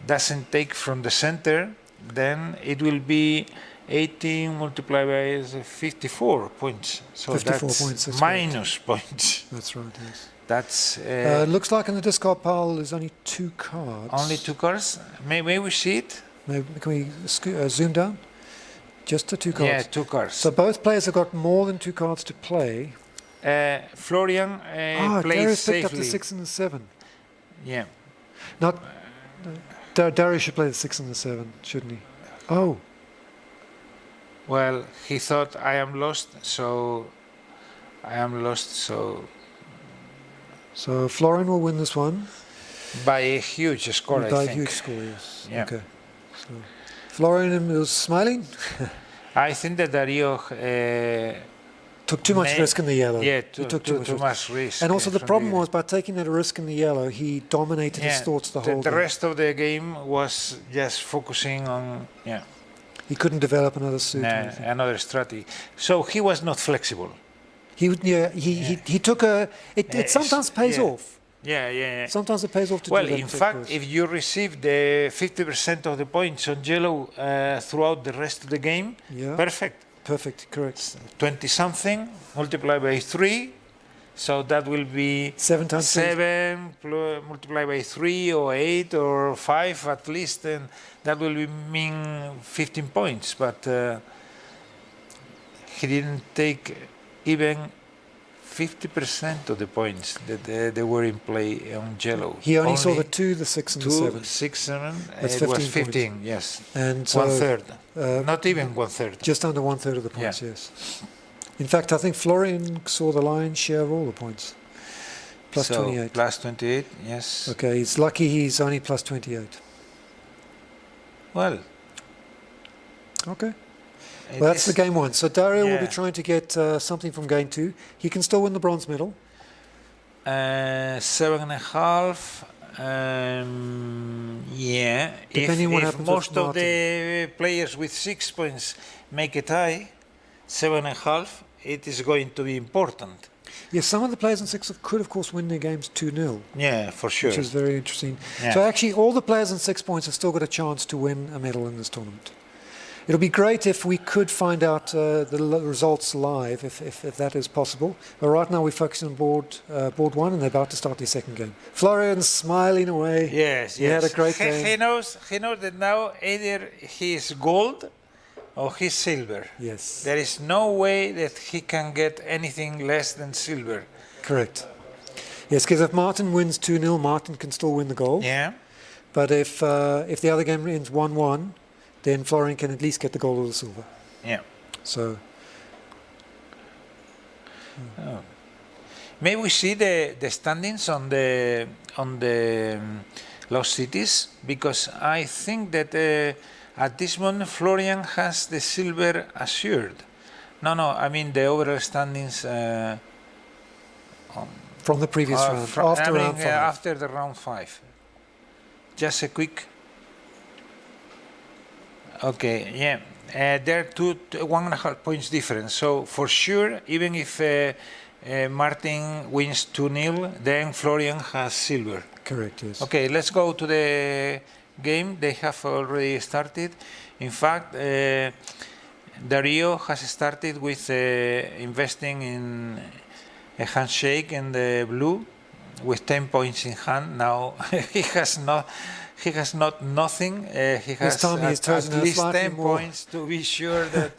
doesn't take from the center, then it will be 18 multiplied by 54 points. So 54 that's points, that's minus points. That's right, yes. That's looks like in the discard pile there's only 2 cards. only 2 cards. May we see it? Maybe, can we zoom down? Just the 2 cards. Yeah, 2 cards. So both players have got more than 2 cards to play. Florian Darius plays picked up safely. the 6 and the 7. Yeah. Not Darius should play the 6 and the 7, shouldn't he? Oh, Well, he thought I am lost, so so Florian will win this one by a huge score, I by a think. huge score. Yes. Yeah. Okay. So Florian was smiling. I think that Dario Took too much risk in the yellow. Yeah, He took too much risk. And also the from problem was, by taking that risk in the yellow, he dominated his thoughts the whole The game. rest of the game was just focusing on, He couldn't develop another suit. or anything. another strategy. So he was not flexible. He took a. It sometimes pays off. Yeah. Sometimes it pays off to Well, do that. in fact, if you receive the 50% of the points on yellow throughout the rest of the game, perfect. Perfect, correct. 20-something multiplied by 3, so that will be 7 times 7 multiplied by 3 or 8 or 5 at least, and that will mean 15 points. But he didn't take even 50% of the points that they were in play on yellow. He only saw the 2, the 6, and the 7. 6, 7. That's It 15 was points. 15, yes. And so, 1/3. Not even 1/3. Just under 1/3 of the points, yes. In fact, I think Florian saw the lion's share of all the points. Plus So 28. plus 28, yes. Okay, he's lucky he's only plus 28. Well. Okay. Well, that's the game 1. So Dario will be trying to get something from game 2. He can still win the bronze medal. 7.5. Depending on what if happens most with of the players with 6 points make a tie, 7.5, it is going to be important. Yes, some of the players in 6 could, of course, win their games 2-0. Yeah, for sure. Which is very interesting. Yeah. So actually, all the players in 6 points have still got a chance to win a medal in this tournament. It'll be great if we could find out the results live, if that is possible. But right now we're focusing on board 1, and they're about to start their second game. Florian's smiling away. Yes, He had a great game. He knows that now either he is gold or he's silver. Yes. There is no way that he can get anything less than silver. Correct. Yes, because if Martin wins 2-0, Martin can still win the gold. Yeah. But if the other game ends 1-1, then Florian can at least get the gold or the silver. Yeah. So. May we see the standings on the Lost Cities, because I think that at this moment Florian has the silver assured. No, I mean the overall standings from the previous round, after round 5. After the round 5. Just a quick. Okay, yeah. There are 1.5 points difference. So for sure, even if Martin wins 2-0, then Florian has silver. Correct, yes. Okay, let's go to the game. They have already started. In fact, Dario has started with investing in a handshake in the blue with 10 points in hand. Now he has nothing. He has at least 10 points to be sure that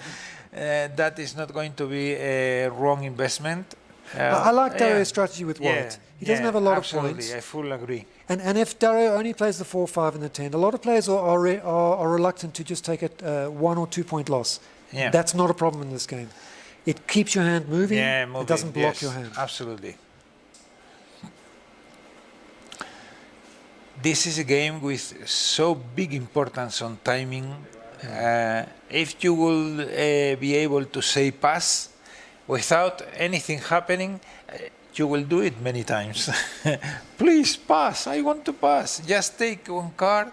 that is not going to be a wrong investment. I like Dario's strategy with white. He doesn't have a lot of points. I fully agree. And if Dario only plays the 4, 5, and the 10, a lot of players are reluctant to just take a 1 or 2 point loss. Yeah. That's not a problem in this game. It keeps your hand moving. It doesn't block your hand. Absolutely. This is a game with so big importance on timing. If you will be able to say pass without anything happening, you will do it many times. Please pass, I want to pass. Just take one card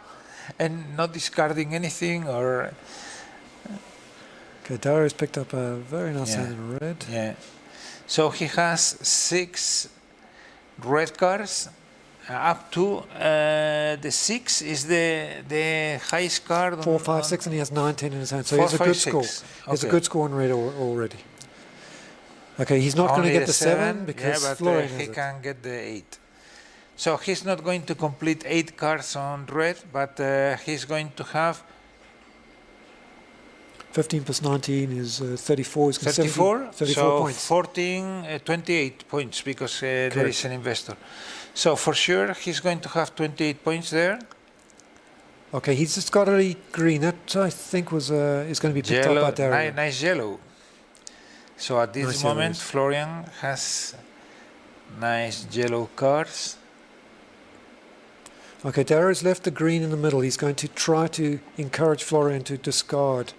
and not discarding anything or... Okay, Dario's picked up a very nice hand in red. Yeah. So he has 6 red cards. Up to the 6 is the highest card. 4, 5, 6, and he has 9, 10 in his hand. So he has a good score. He has a good score in red already. Okay, he's not going to get the 7 because Florian has he can get the 8. So he's not going to complete 8 cards on red, but he's going to have 15 plus 19 is 34. 34? 34 so points. 28 points because there is an investor. So for sure he's going to have 28 points there. Okay, he's just got a green. That I think was is going to be picked yellow, up by Dario. Nice yellow. So at this moment Florian has nice yellow cards. Okay, Dario's left the green in the middle. He's going to try to encourage Florian to discard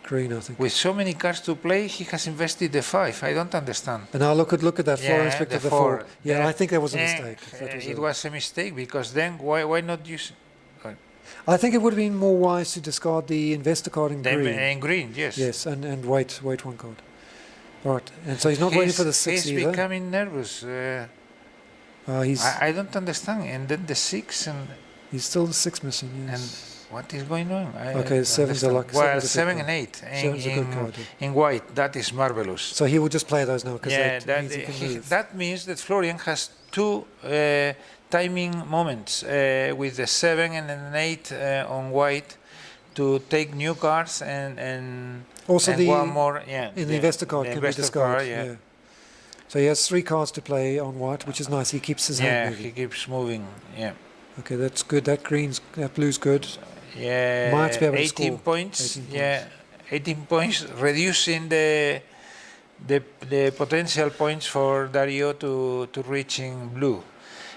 green, I think. With so many cards to play, he has invested the 5. I don't understand. And now look at that. Florian's picked up the 4. Yeah, That- I think that was a mistake. It was a mistake because then why not use I think it would have been more wise to discard the investor card in them green. in green? Yes. Yes, and wait 1 card. Right, and so he's not waiting for the 6 He's either. becoming nervous. I don't understand. And then the 6 and He's still the 6 missing, yes. what is going on? Okay, don't 7's a understand. luck. Well, 7's 7 a good and 8 7's a good card, yeah. in white. That is marvelous. So he will just play those now because Yeah, that means he can move. that means that Florian has 2 timing moments with the 7 and an 8 on white to take new cards and Also and the one more. Yeah, in the investor card can be investor discarded. card, yeah. Yeah. So he has 3 cards to play on white, which is nice. He keeps his hand Yeah, moving. he keeps moving. Yeah. Okay, that's good. That blue's good. Yeah, Might be able to 18 score. points. 18 Yeah, 18 points, reducing the potential points for Dario to reaching blue.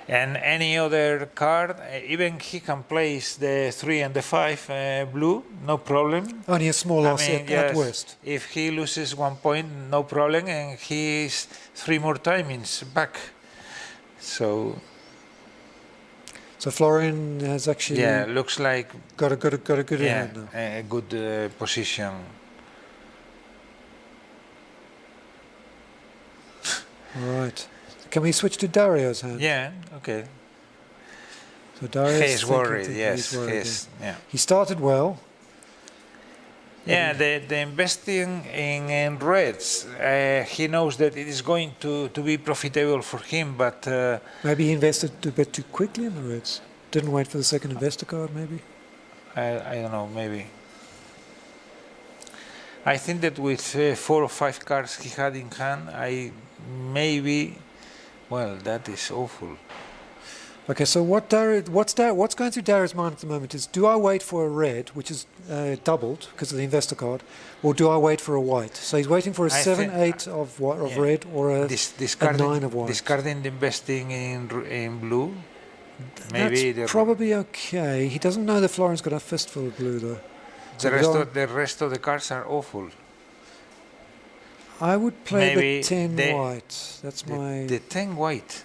And any other card, even he can place the 3 and the 5 blue, no problem. Only a small loss at yes, worst. if he loses 1 point, no problem, and he's 3 more timings back. So Florian has actually looks like got a good hand now. a good position. All right. Can we switch to Dario's hand? Yeah, okay. So Dario's He's worried, thinking yes, he's worried, he's, yeah. He started well. Yeah, the investing in reds, he knows that it is going to be profitable for him, but Maybe he invested a bit too quickly in the reds. Didn't wait for the second investor card, maybe. I don't know, maybe. I think that with 4 or 5 cards he had in hand, well, that is awful. Okay, so what's going through Dario's mind at the moment is: do I wait for a red, which is doubled because of the investor card, or do I wait for a white? So he's waiting for a 7, 8 of red, or a 9 of white. Discarding the investing in blue. Maybe That's probably okay. He doesn't know that Florian's got a fistful of blue though. the rest of the cards are awful. I would play Maybe the 10 the- white. That's my. The 10 white.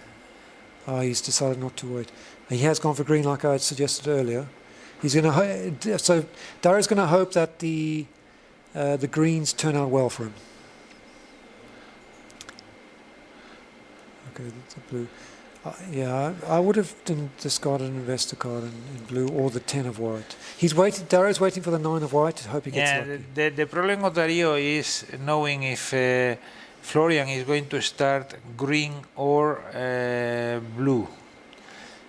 Oh, he's decided not to wait. He has gone for green, like I had suggested earlier. He's going to. So Dario's going to hope that the greens turn out well for him. Okay, that's a blue. Yeah, I would have discarded an investor card in blue or the 10 of white. Dario's waiting for the 9 of white to hope he gets lucky. The problem of Dario is knowing if Florian is going to start green or blue.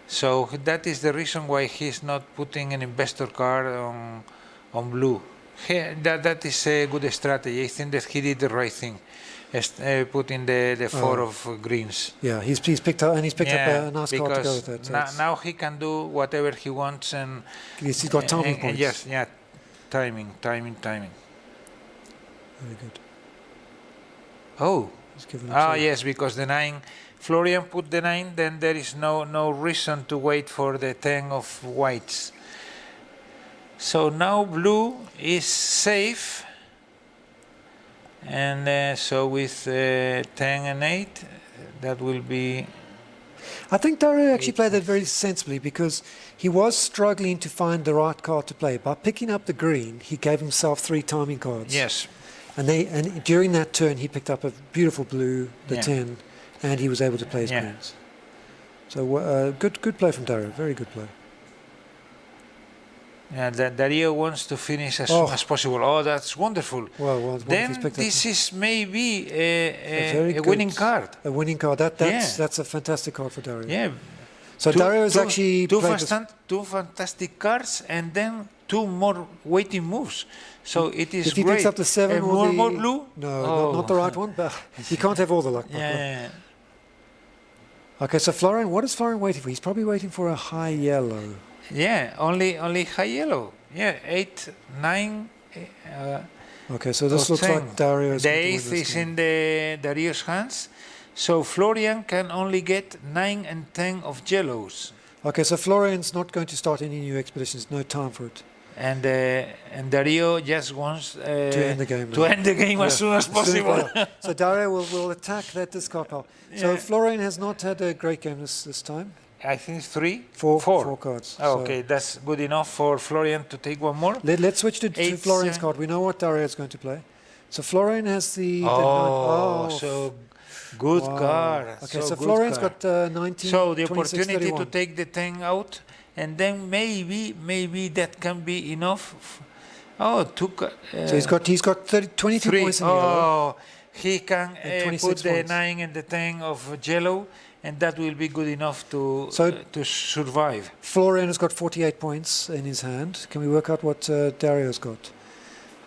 So that is the reason why he's not putting an investor card on blue. That is a good strategy. I think that he did the right thing, putting the 4 of greens. Yeah, he's picked up a nice card to go with that. So now he can do whatever he wants, and he's got timing points. Yes, yeah, timing. Very good. Oh, He's given yes, because the 9, Florian put the 9, then there is no reason to wait for the 10 of whites. So now blue is safe, and so with 10 and 8, that will be. I think Dario actually played that very sensibly because he was struggling to find the right card to play. By picking up the green, he gave himself 3 timing cards. Yes. And during that turn, he picked up a beautiful blue, the Yeah. 10, and he was able to play his Yeah. greens. So good play from Dario. Very good play. Yeah, Dario wants to finish as soon as possible. Oh, that's wonderful. Well, Then this is maybe a good- winning card. A winning card. That's a fantastic card for Dario. Yeah. So Dario is actually two played this- two fantastic cards, and then 2 more waiting moves. So it is if he great. picks up the 7 or more the blue. No, not the right one. But you can't have all the luck. Yeah. Okay, so Florian, what is Florian waiting for? He's probably waiting for a high yellow. Yeah, only high yellow. Yeah, 8, 9. Okay, so this looks 10. like Dario is The going to win 8th this is game. in Dario's hands. So Florian can only get 9 and 10 of yellows. Okay, so Florian's not going to start any new expeditions. No time for it. And Dario just wants to end the game. To end the game as soon as possible. So Dario will attack that discard pile. So Florian has not had a great game this time. I think it's 3? Four cards. Oh, okay, that's good enough for Florian to take one more. Let's switch to Florian's card. We know what Dario is going to play. So Florian has the so good card. Okay, so Florian's got 19. So the opportunity 31. to take the 10 out, and then maybe that can be enough. So he's got 22 points in yellow. He can put the points. 9 and the 10 of yellow, and that will be good enough to survive. Florian has got 48 points in his hand. Can we work out what Dario's got?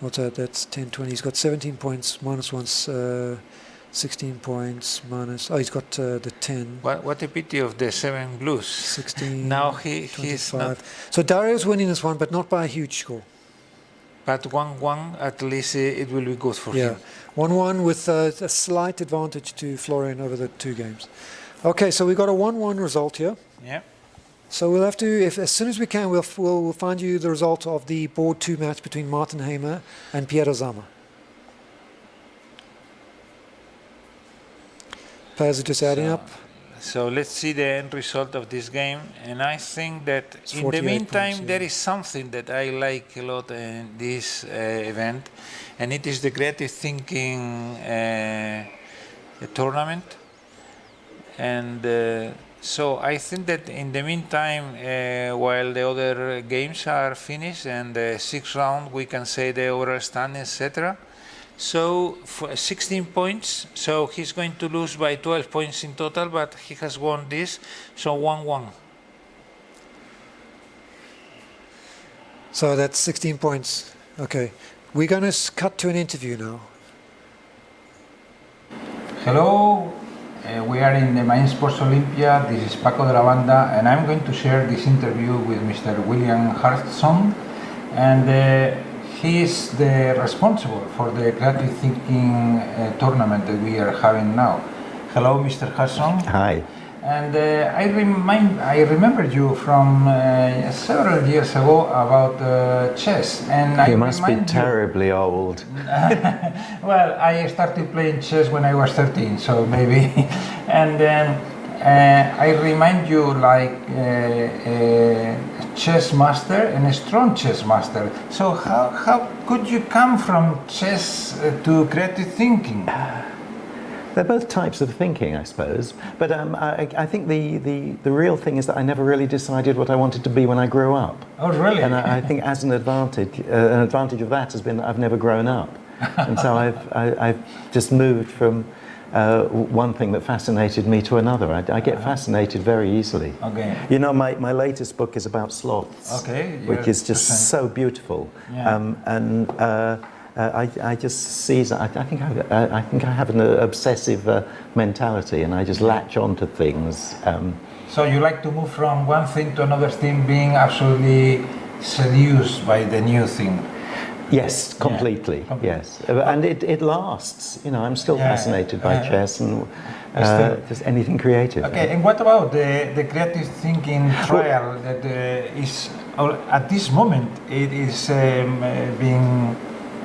That's 10, 20. He's got 17 points, minus 1's 16 points, minus... Oh, he's got the 10. What a pity of the 7 blues. 16, now he's not... So Dario's winning this one, but not by a huge score. But 1-1, at least it will be good for him. 1-1 with a slight advantage to Florian over the 2 games. Okay, so we've got a 1-1 result here. Yeah. So we'll have to, as soon as we can, we'll find you the result of the board 2 match between Martin Hamer and Piero Zama. Players are just adding up. So let's see the end result of this game. And I think that in the meantime, there is something that I like a lot in this event, and it is the creative thinking tournament. And so I think that in the meantime, while the other games are finished and the 6th round, we can say the overall stand, etc. So for 16 points, so he's going to lose by 12 points in total, but he has won this, so 1-1. So that's 16 points. Okay, we're going to cut to an interview now. Hello. We are in the Main Sports Olympiad. This is Paco de la Banda, and I'm going to share this interview with Mr. William Hartson, and he is the responsible for the creative thinking tournament that we are having now. Hello, Mr. Hartson. Hi. And I remember you from several years ago about chess. And you must be terribly old. Well, I started playing chess when I was 13, so maybe. And then I remind you like a chess master and a strong chess master. So how could you come from chess to creative thinking? They're both types of thinking, I suppose. But I think the real thing is that I never really decided what I wanted to be when I grew up. Oh, really? And I think as an advantage of that has been that I've never grown up. And so I've just moved from one thing that fascinated me to another. I get fascinated very easily. Okay. You know, my latest book is about sloths, okay, which is just so beautiful. Yeah. I just see that I think I have an obsessive mentality, and I just latch onto things. So you like to move from one thing to another thing, being absolutely seduced by the new thing. Yes, completely. Yeah. Yes, and it lasts. You know, I'm still fascinated by chess and just anything creative. Okay, and what about the creative thinking trial that is at this moment? It is being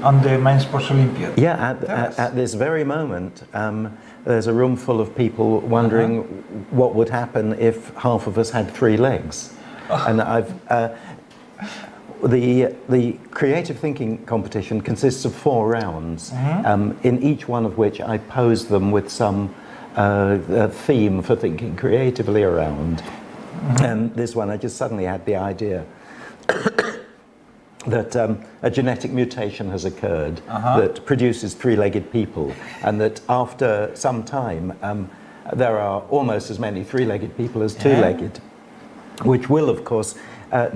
on the Main Sports Olympiad. Yeah, at this very moment, there's a room full of people wondering what would happen if half of us had 3 legs. And the creative thinking competition consists of 4 rounds, in each one of which I pose them with some theme for thinking creatively around. And this one, I just suddenly had the idea that a genetic mutation has occurred that produces 3-legged people, and that after some time there are almost as many 3-legged people as 2-legged, which will, of course,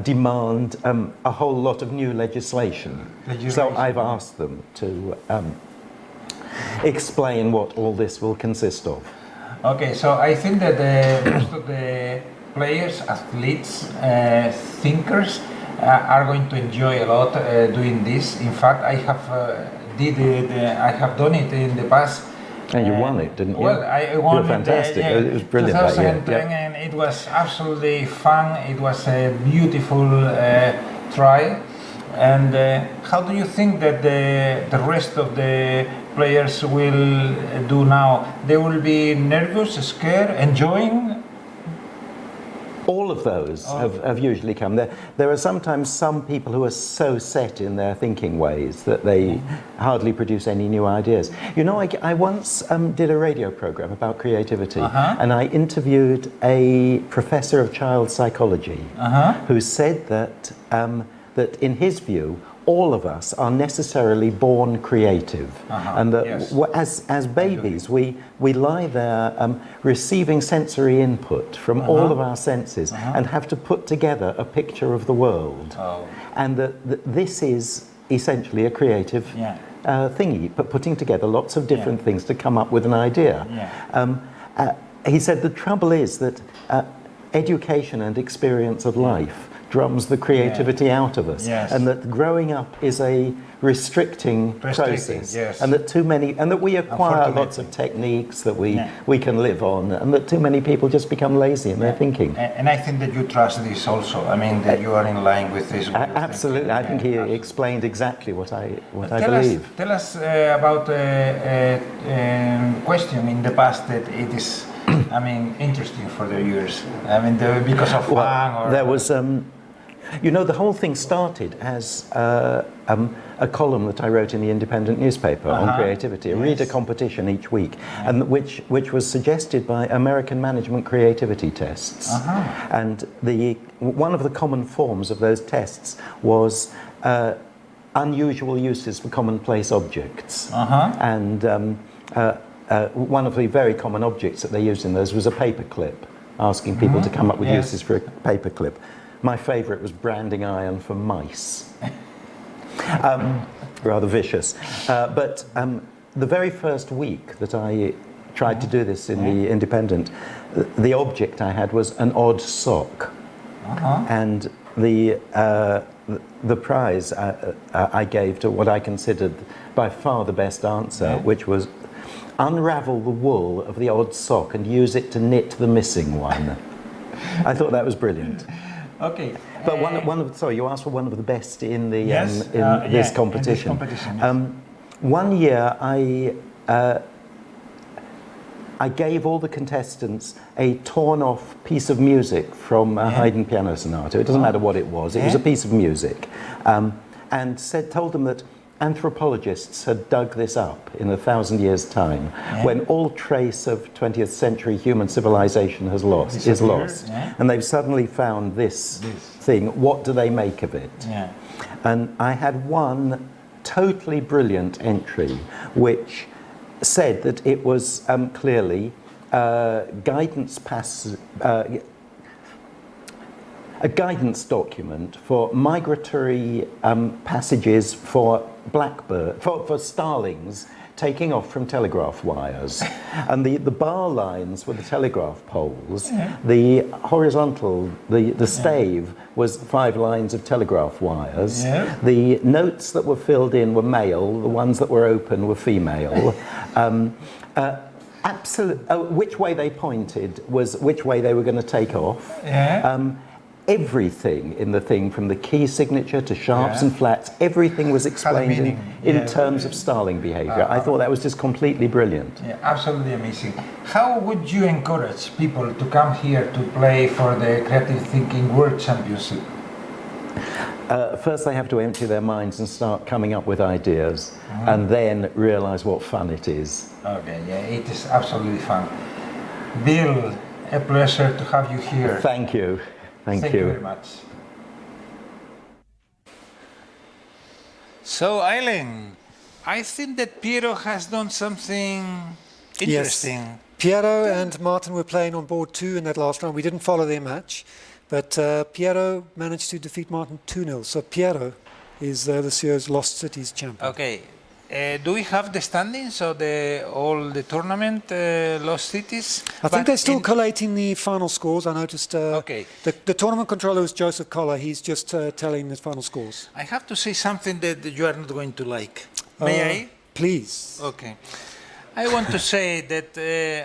demand a whole lot of new legislation. So I've asked them to explain what all this will consist of. Okay, so I think that most of the players, athletes, thinkers are going to enjoy a lot doing this. In fact, I have done it in the past. And you won it, didn't you? Well, I won. You were fantastic. It was brilliant that year. 2010, and it was absolutely fun. It was a beautiful trial, And how do you think that the rest of the players will do now? They will be nervous, scared, enjoying? All of those have usually come. There are sometimes some people who are so set in their thinking ways that they hardly produce any new ideas. You know, I once did a radio program about creativity, and I interviewed a professor of child psychology who said that, that in his view, all of us are necessarily born creative, and that as babies we lie there receiving sensory input from all of our senses and have to put together a picture of the world, and that this is essentially a creative thingy, but putting together lots of different things to come up with an idea. He said the trouble is that education and experience of life drums the creativity out of us, and that growing up is a restricting process, and that too many, and that we acquire lots of techniques that we can live on, and that too many people just become lazy in their thinking. And I think that you trust this also. I mean, that you are in line with this. Absolutely, I think he explained exactly what I believe. Tell us about a question in the past that it is, I mean, interesting for the viewers. I mean, because of fun or... There was, you know, the whole thing started as a column that I wrote in the Independent newspaper on creativity, a reader competition each week, and which was suggested by American management creativity tests. And one of the common forms of those tests was unusual uses for commonplace objects. And one of the very common objects that they used in those was a paperclip, asking people to come up with uses for a paperclip. My favourite was branding iron for mice. Rather vicious. But the very first week that I tried to do this in the Independent, the object I had was an odd sock. And the prize I gave to what I considered by far the best answer, which was unravel the wool of the odd sock and use it to knit the missing one. I thought that was brilliant. Okay. But sorry, you asked for one of the best in the this competition. In this competition, one year I gave all the contestants a torn-off piece of music from a Haydn piano sonata. It doesn't matter what it was. It was a piece of music, and told them that anthropologists had dug this up in 1,000 years' time, when all trace of 20th century human civilization is lost, and they've suddenly found this thing. What do they make of it? And I had one totally brilliant entry which said that it was clearly a guidance document for migratory passages for for starlings taking off from telegraph wires. And the bar lines were the telegraph poles. The horizontal, the stave was 5 lines of telegraph wires. The notes that were filled in were male, the ones that were open were female. Which way they pointed was which way they were going to take off. Everything in the thing, from the key signature to sharps and flats, everything was explained in terms of starling behavior. I thought that was just completely brilliant. Absolutely amazing. How would you encourage people to come here to play for the Creative Thinking World Championship? First they have to empty their minds and start coming up with ideas, and then realize what fun it is. Okay, it is absolutely fun. Bill, a pleasure to have you here. Thank you. Thank you very much. So, Eileen, I think that Piero has done something interesting. Yes. Piero and Martin were playing on board 2 in that last round. We didn't follow their match, but Piero managed to defeat Martin 2-0. So Piero is this year's Lost Cities champion. Okay. Do we have the standings of all the tournament Lost Cities? I think they're still collating the final scores. I noticed the tournament controller is Joseph Koller. He's just telling the final scores. I have to say something that you are not going to like. May I? Please. Okay. I want to say that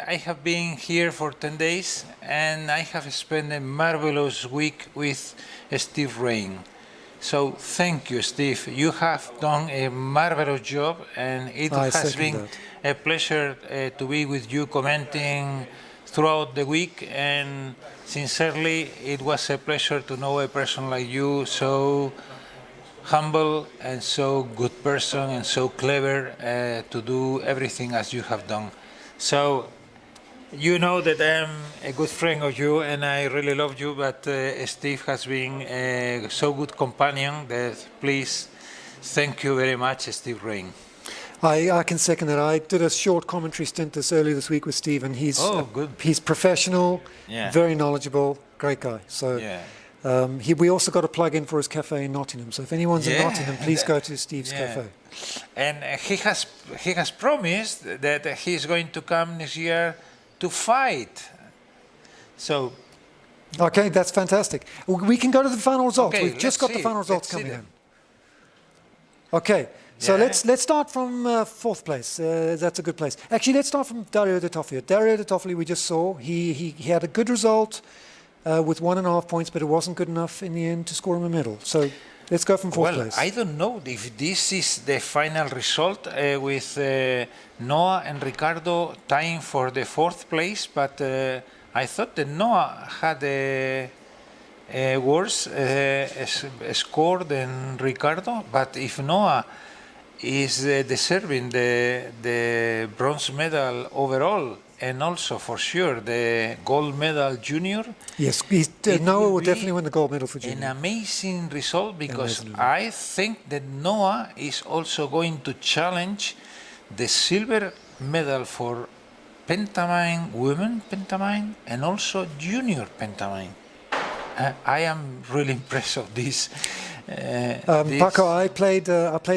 I have been here for 10 days and I have spent a marvelous week with Steve Rain. So thank you, Steve. You have done a marvelous job, and it has been a pleasure to be with you commenting throughout the week. And sincerely, it was a pleasure to know a person like you, so humble and so good person and so clever to do everything as you have done. So you know that I'm a good friend of you and I really love you, but Steve has been a so good companion that please thank you very much, Steve Rain. I can second that. I did a short commentary stint earlier this week with Steve, and he's professional, very knowledgeable, great guy. So we also got a plug in for his cafe in Nottingham. So if anyone's in Nottingham, please go to Steve's cafe. And he has promised that he's going to come next year to fight. So. Okay, that's fantastic. We can go to the final results. Okay, we've just got the final results coming in. Okay. So let's start from fourth place. That's a good place. Actually, let's start from Dario De Toffoli. Dario De Toffoli, we just saw, he had a good result with 1.5 points, but it wasn't good enough in the end to score him a medal. So let's go from fourth place. I don't know if this is the final result with Noah and Ricardo tying for the fourth place, but I thought that Noah had a worse score than Ricardo. But if Noah is deserving the bronze medal overall, and also for sure the gold medal junior. Yes, Noah will definitely win the gold medal for junior. An amazing result, because I think that Noah is also going to challenge the silver medal for Pentamind, women Pentamind, and also junior Pentamind. I am really impressed of this. Paco, I played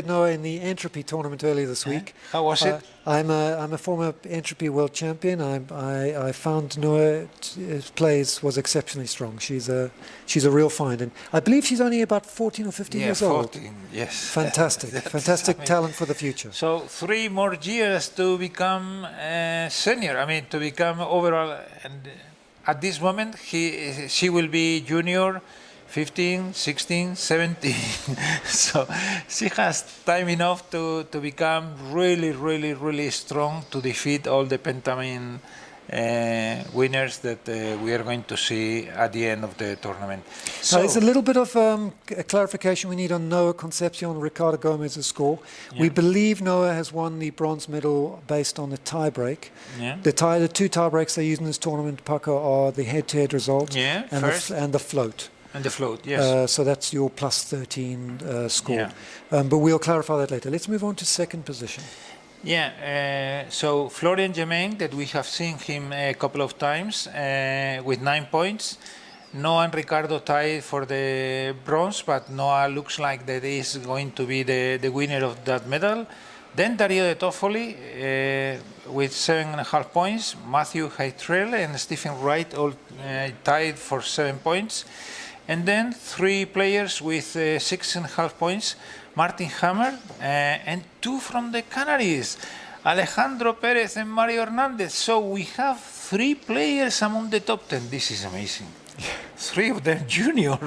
Noah in the Entropy tournament earlier this week. How was it? I'm a former Entropy world champion. I found Noah's plays was exceptionally strong. She's a real find, and I believe she's only about 14 or 15 years old. 14, yes. Fantastic, fantastic talent for the future. So 3 more years to become senior. I mean, to become overall. And at this moment, she will be junior. 15, 16, 17. So she has time enough to become really, really, really strong to defeat all the Pentamind winners that we are going to see at the end of the tournament. So there's a little bit of clarification we need on Noah Concepcion and Ricardo Gomez's score. Yeah. We believe Noah has won the bronze medal based on the tie break. Yeah. The 2 tie breaks they use in this tournament, Paco, are the head-to-head result and the float. And the float, yes. So that's your plus 13 score. Yeah. But we'll clarify that later. Let's move on to second position. Yeah, so Florian Germain, that we have seen him a couple of times with 9 points. Noah and Ricardo tied for the bronze, but Noah looks like that is going to be the winner of that medal. Then Dario De Toffoli with 7.5 points. Matthew Heitrell and Stephen Wright all tied for 7 points. And then 3 players with 6.5 points, Martin Hammer, and 2 from the Canaries, Alejandro Perez and Mario Hernandez. So we have 3 players among the top 10. This is amazing. 3 of them junior.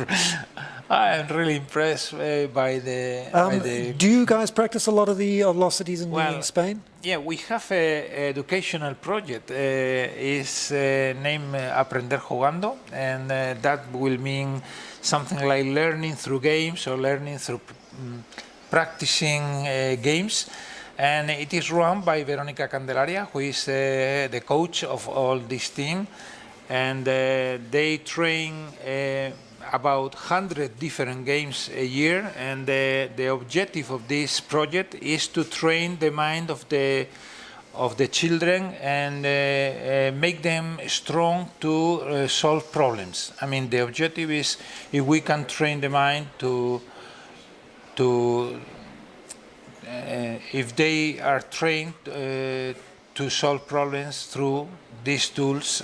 I am really impressed by the... Do you guys practice a lot of the velocities in Spain? Yeah, we have an educational project. It's named Aprender Jugando, and that will mean something like learning through games or learning through practicing games. And it is run by Veronica Candelaria, who is the coach of all this team. And they train about 100 different games a year, and the objective of this project is to train the mind of the children and make them strong to solve problems. I mean, the objective is if we can train the mind to if they are trained to solve problems through these tools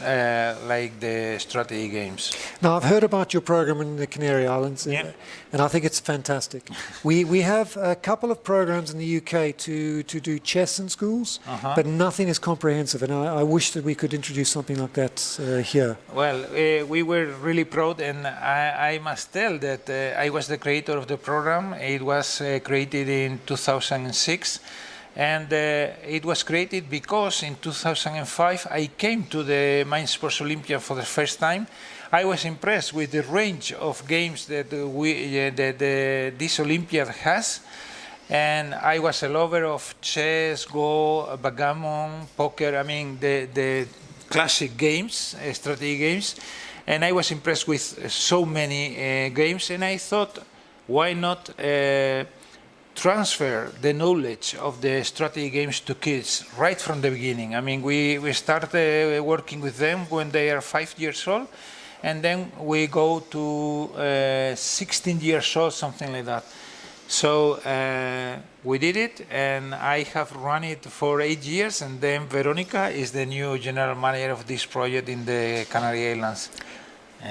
like the strategy games. Now, I've heard about your program in the Canary Islands, and I think it's fantastic. We have a couple of programs in the UK to do chess in schools, but nothing is comprehensive, and I wish that we could introduce something like that here. Well, we were really proud, and I must tell that I was the creator of the program. It was created in 2006. And it was created because in 2005 I came to the Mind Sports Olympiad for the first time. I was impressed with the range of games that this Olympiad has, and I was a lover of chess, Go, backgammon, poker. I mean the classic games, strategy games, and I was impressed with so many games. And I thought, why not transfer the knowledge of the strategy games to kids right from the beginning. I mean, we started working with them when they are 5 years old, and then we go to 16 years old, something like that. So we did it, and I have run it for 8 years, and then Veronica is the new general manager of this project in the Canary Islands.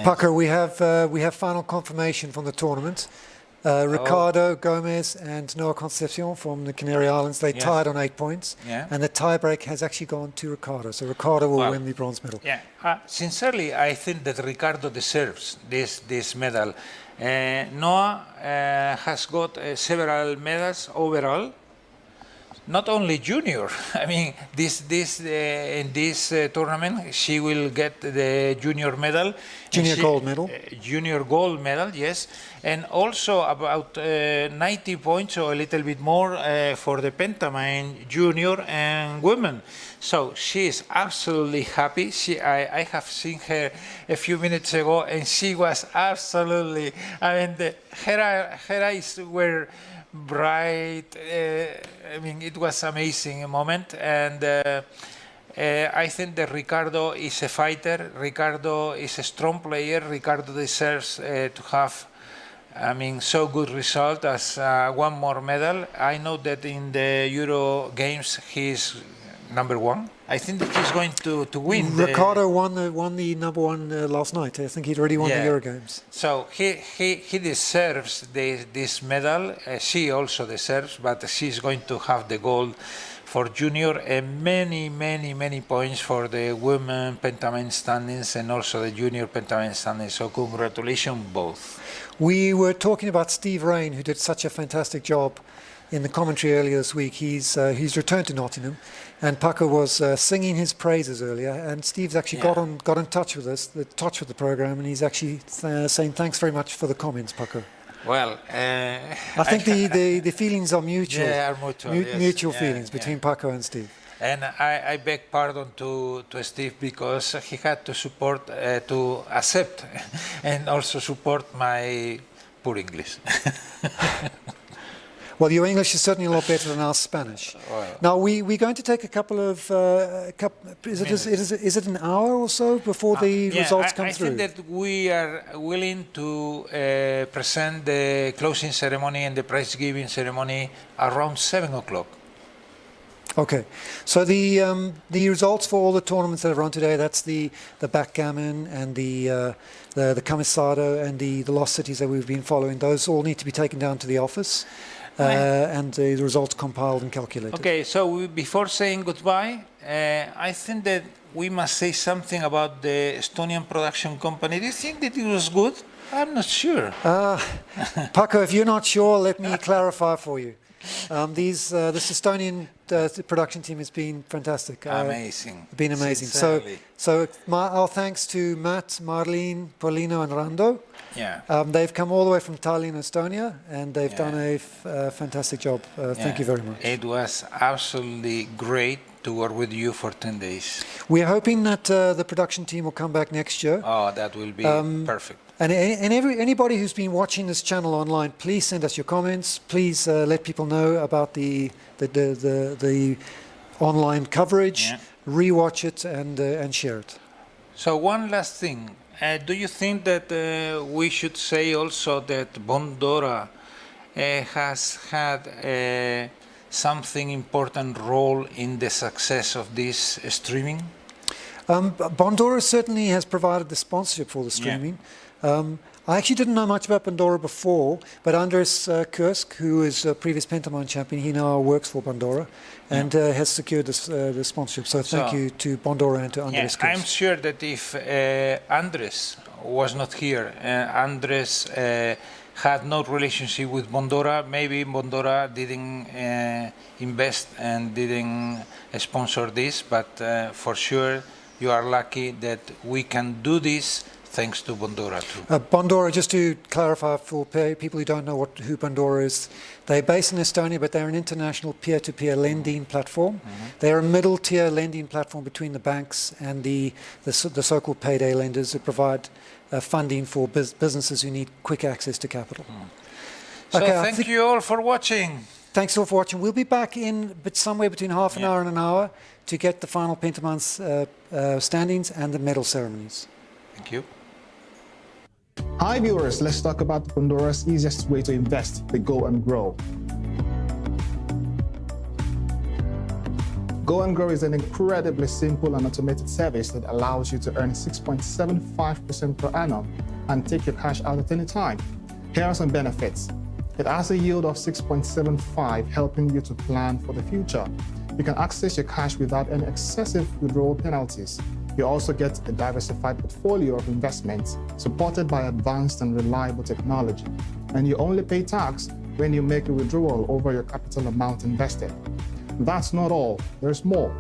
Paco, we have final confirmation from the tournament. Ricardo Gomez and Noah Concepcion from the Canary Islands, they tied on 8 points, and the tiebreak has actually gone to Ricardo. So Ricardo will win the bronze medal. Yeah, sincerely, I think that Ricardo deserves this medal. Noah has got several medals overall. Not only junior. I mean, in this tournament, she will get the junior medal. Junior gold medal. Junior gold medal, yes. And also about 90 points or a little bit more for the Pentamind junior and women. So she is absolutely happy. I have seen her a few minutes ago, and she was absolutely, I mean, her eyes were bright. I mean, it was amazing moment, and I think that Ricardo is a fighter. Ricardo is a strong player. Ricardo deserves to have, I mean, so good result as one more medal. I know that in the Euro Games he's #1. I think that he's going to win. Ricardo won the #1 last night. I think he'd already won the Euro Games. So he deserves this medal. She also deserves, but she's going to have the gold for junior, and many points for the women Pentamind standings and also the junior Pentamind standings. So congratulations both. We were talking about Steve Rain, who did such a fantastic job in the commentary earlier this week. He's returned to Nottingham, and Paco was singing his praises earlier. And Steve's actually got in touch with us, with the program, and he's actually saying thanks very much for the comments, Paco. Well, I think the feelings are mutual. Yeah, are mutual. Mutual feelings between Paco and Steve. And I beg pardon to Steve because he had to support, to accept, and also support my poor English. Well, your English is certainly a lot better than our Spanish. Well, now, we're going to take a couple of, is it an hour or so before the results come through? I think that we are willing to present the closing ceremony and the prize giving ceremony around 7 o'clock. Okay, so the results for all the tournaments that have run today, that's the backgammon and the camisado and the lost cities that we've been following, those all need to be taken down to the office. And the results compiled and calculated. Okay, so before saying goodbye, I think that we must say something about the Estonian production company. Do you think that it was good? I'm not sure. Paco, if you're not sure, let me clarify for you. This Estonian production team has been fantastic. Amazing. Been amazing. So our thanks to Matt, Marlene, Paulino, and Rando. Yeah. They've come all the way from Tallinn, Estonia, and they've done a fantastic job. Thank you very much. It was absolutely great to work with you for 10 days. We're hoping that the production team will come back next year. Oh, that will be perfect. And anybody who's been watching this channel online, please send us your comments. Please let people know about the online coverage. Rewatch it and share it. So one last thing. Do you think that we should say also that Bondora has had something important role in the success of this streaming? Bondora certainly has provided the sponsorship for the streaming. I actually didn't know much about Bondora before, but Andres Kursk, who is a previous Pentamind champion, he now works for Bondora and has secured this, the sponsorship. So thank you to Bondora and to Andres Kursk. I'm sure that if Andres was not here, Andres had no relationship with Bondora, maybe Bondora didn't invest and didn't sponsor this, but for sure you are lucky that we can do this thanks to Bondora too. Bondora, just to clarify for people who don't know who Bondora is, they're based in Estonia, but they're an international peer-to-peer lending platform. They're a middle-tier lending platform between the banks and the so-called payday lenders who provide funding for businesses who need quick access to capital. So thank you all for watching. Thanks all for watching. We'll be back in somewhere between half an hour and an hour to get the final Pentamind standings and the medal ceremonies. Thank you. Hi viewers, let's talk about Bondora's easiest way to invest, the Go and Grow. Go and Grow is an incredibly simple and automated service that allows you to earn 6.75% per annum and take your cash out at any time. Here are some benefits. It has a yield of 6.75, helping you to plan for the future. You can access your cash without any excessive withdrawal penalties. You also get a diversified portfolio of investments supported by advanced and reliable technology. And you only pay tax when you make a withdrawal over your capital amount invested. That's not all, there's more.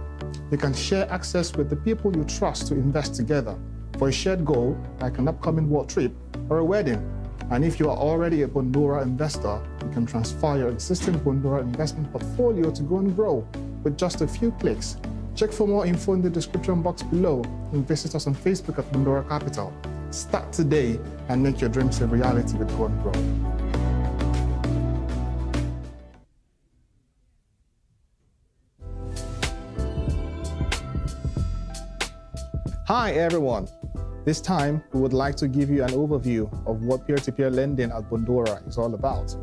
You can share access with the people you trust to invest together for a shared goal like an upcoming world trip or a wedding. And if you are already a Bondora investor, you can transfer your existing Bondora investment portfolio to Go and Grow with just a few clicks. Check for more info in the description box below and visit us on Facebook at Bondora Capital. Start today and make your dreams a reality with Go and Grow. Hi everyone. This time, we would like to give you an overview of what peer-to-peer lending at Bondora is all about.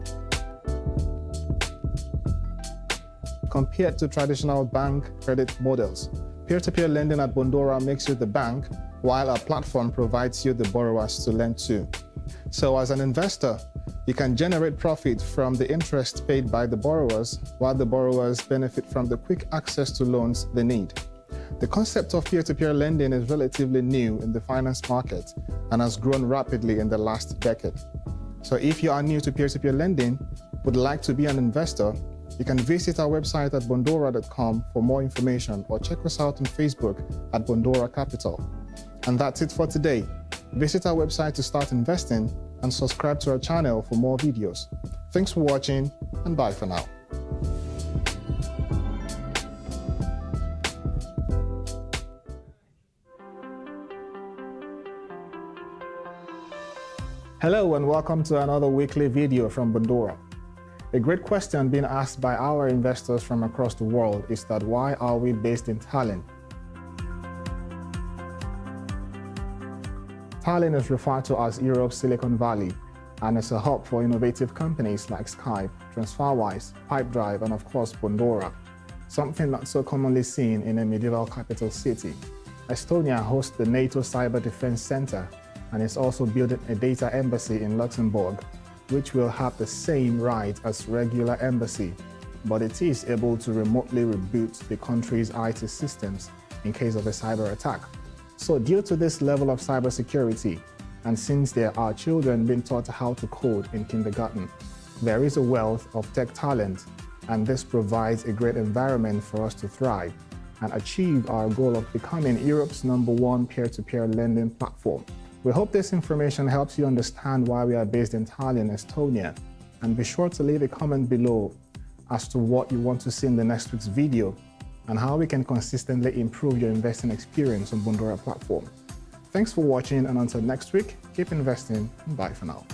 Compared to traditional bank credit models, peer-to-peer lending at Bondora makes you the bank, while our platform provides you the borrowers to lend to. So as an investor, you can generate profit from the interest paid by the borrowers, while the borrowers benefit from the quick access to loans they need. The concept of peer-to-peer lending is relatively new in the finance market and has grown rapidly in the last decade. So if you are new to peer-to-peer lending, would like to be an investor, you can visit our website at bondora.com for more information or check us out on Facebook at Bondora Capital. And that's it for today. Visit our website to start investing and subscribe to our channel for more videos. Thanks for watching and bye for now. Hello and welcome to another weekly video from Bondora. A great question being asked by our investors from across the world is that why are we based in Tallinn? Tallinn is referred to as Europe's Silicon Valley and is a hub for innovative companies like Skype, TransferWise, Pipedrive, and of course Bondora, something not so commonly seen in a medieval capital city. Estonia hosts the NATO Cyber Defense Center and is also building a data embassy in Luxembourg, which will have the same right as regular embassy, but it is able to remotely reboot the country's IT systems in case of a cyber attack. So due to this level of cybersecurity, and since there are children being taught how to code in kindergarten, there is a wealth of tech talent, and this provides a great environment for us to thrive and achieve our goal of becoming Europe's #1 peer-to-peer lending platform. We hope this information helps you understand why we are based in Tallinn, Estonia, and be sure to leave a comment below as to what you want to see in the next week's video and how we can consistently improve your investing experience on Bondora platform. Thanks for watching, and until next week, keep investing and bye for now.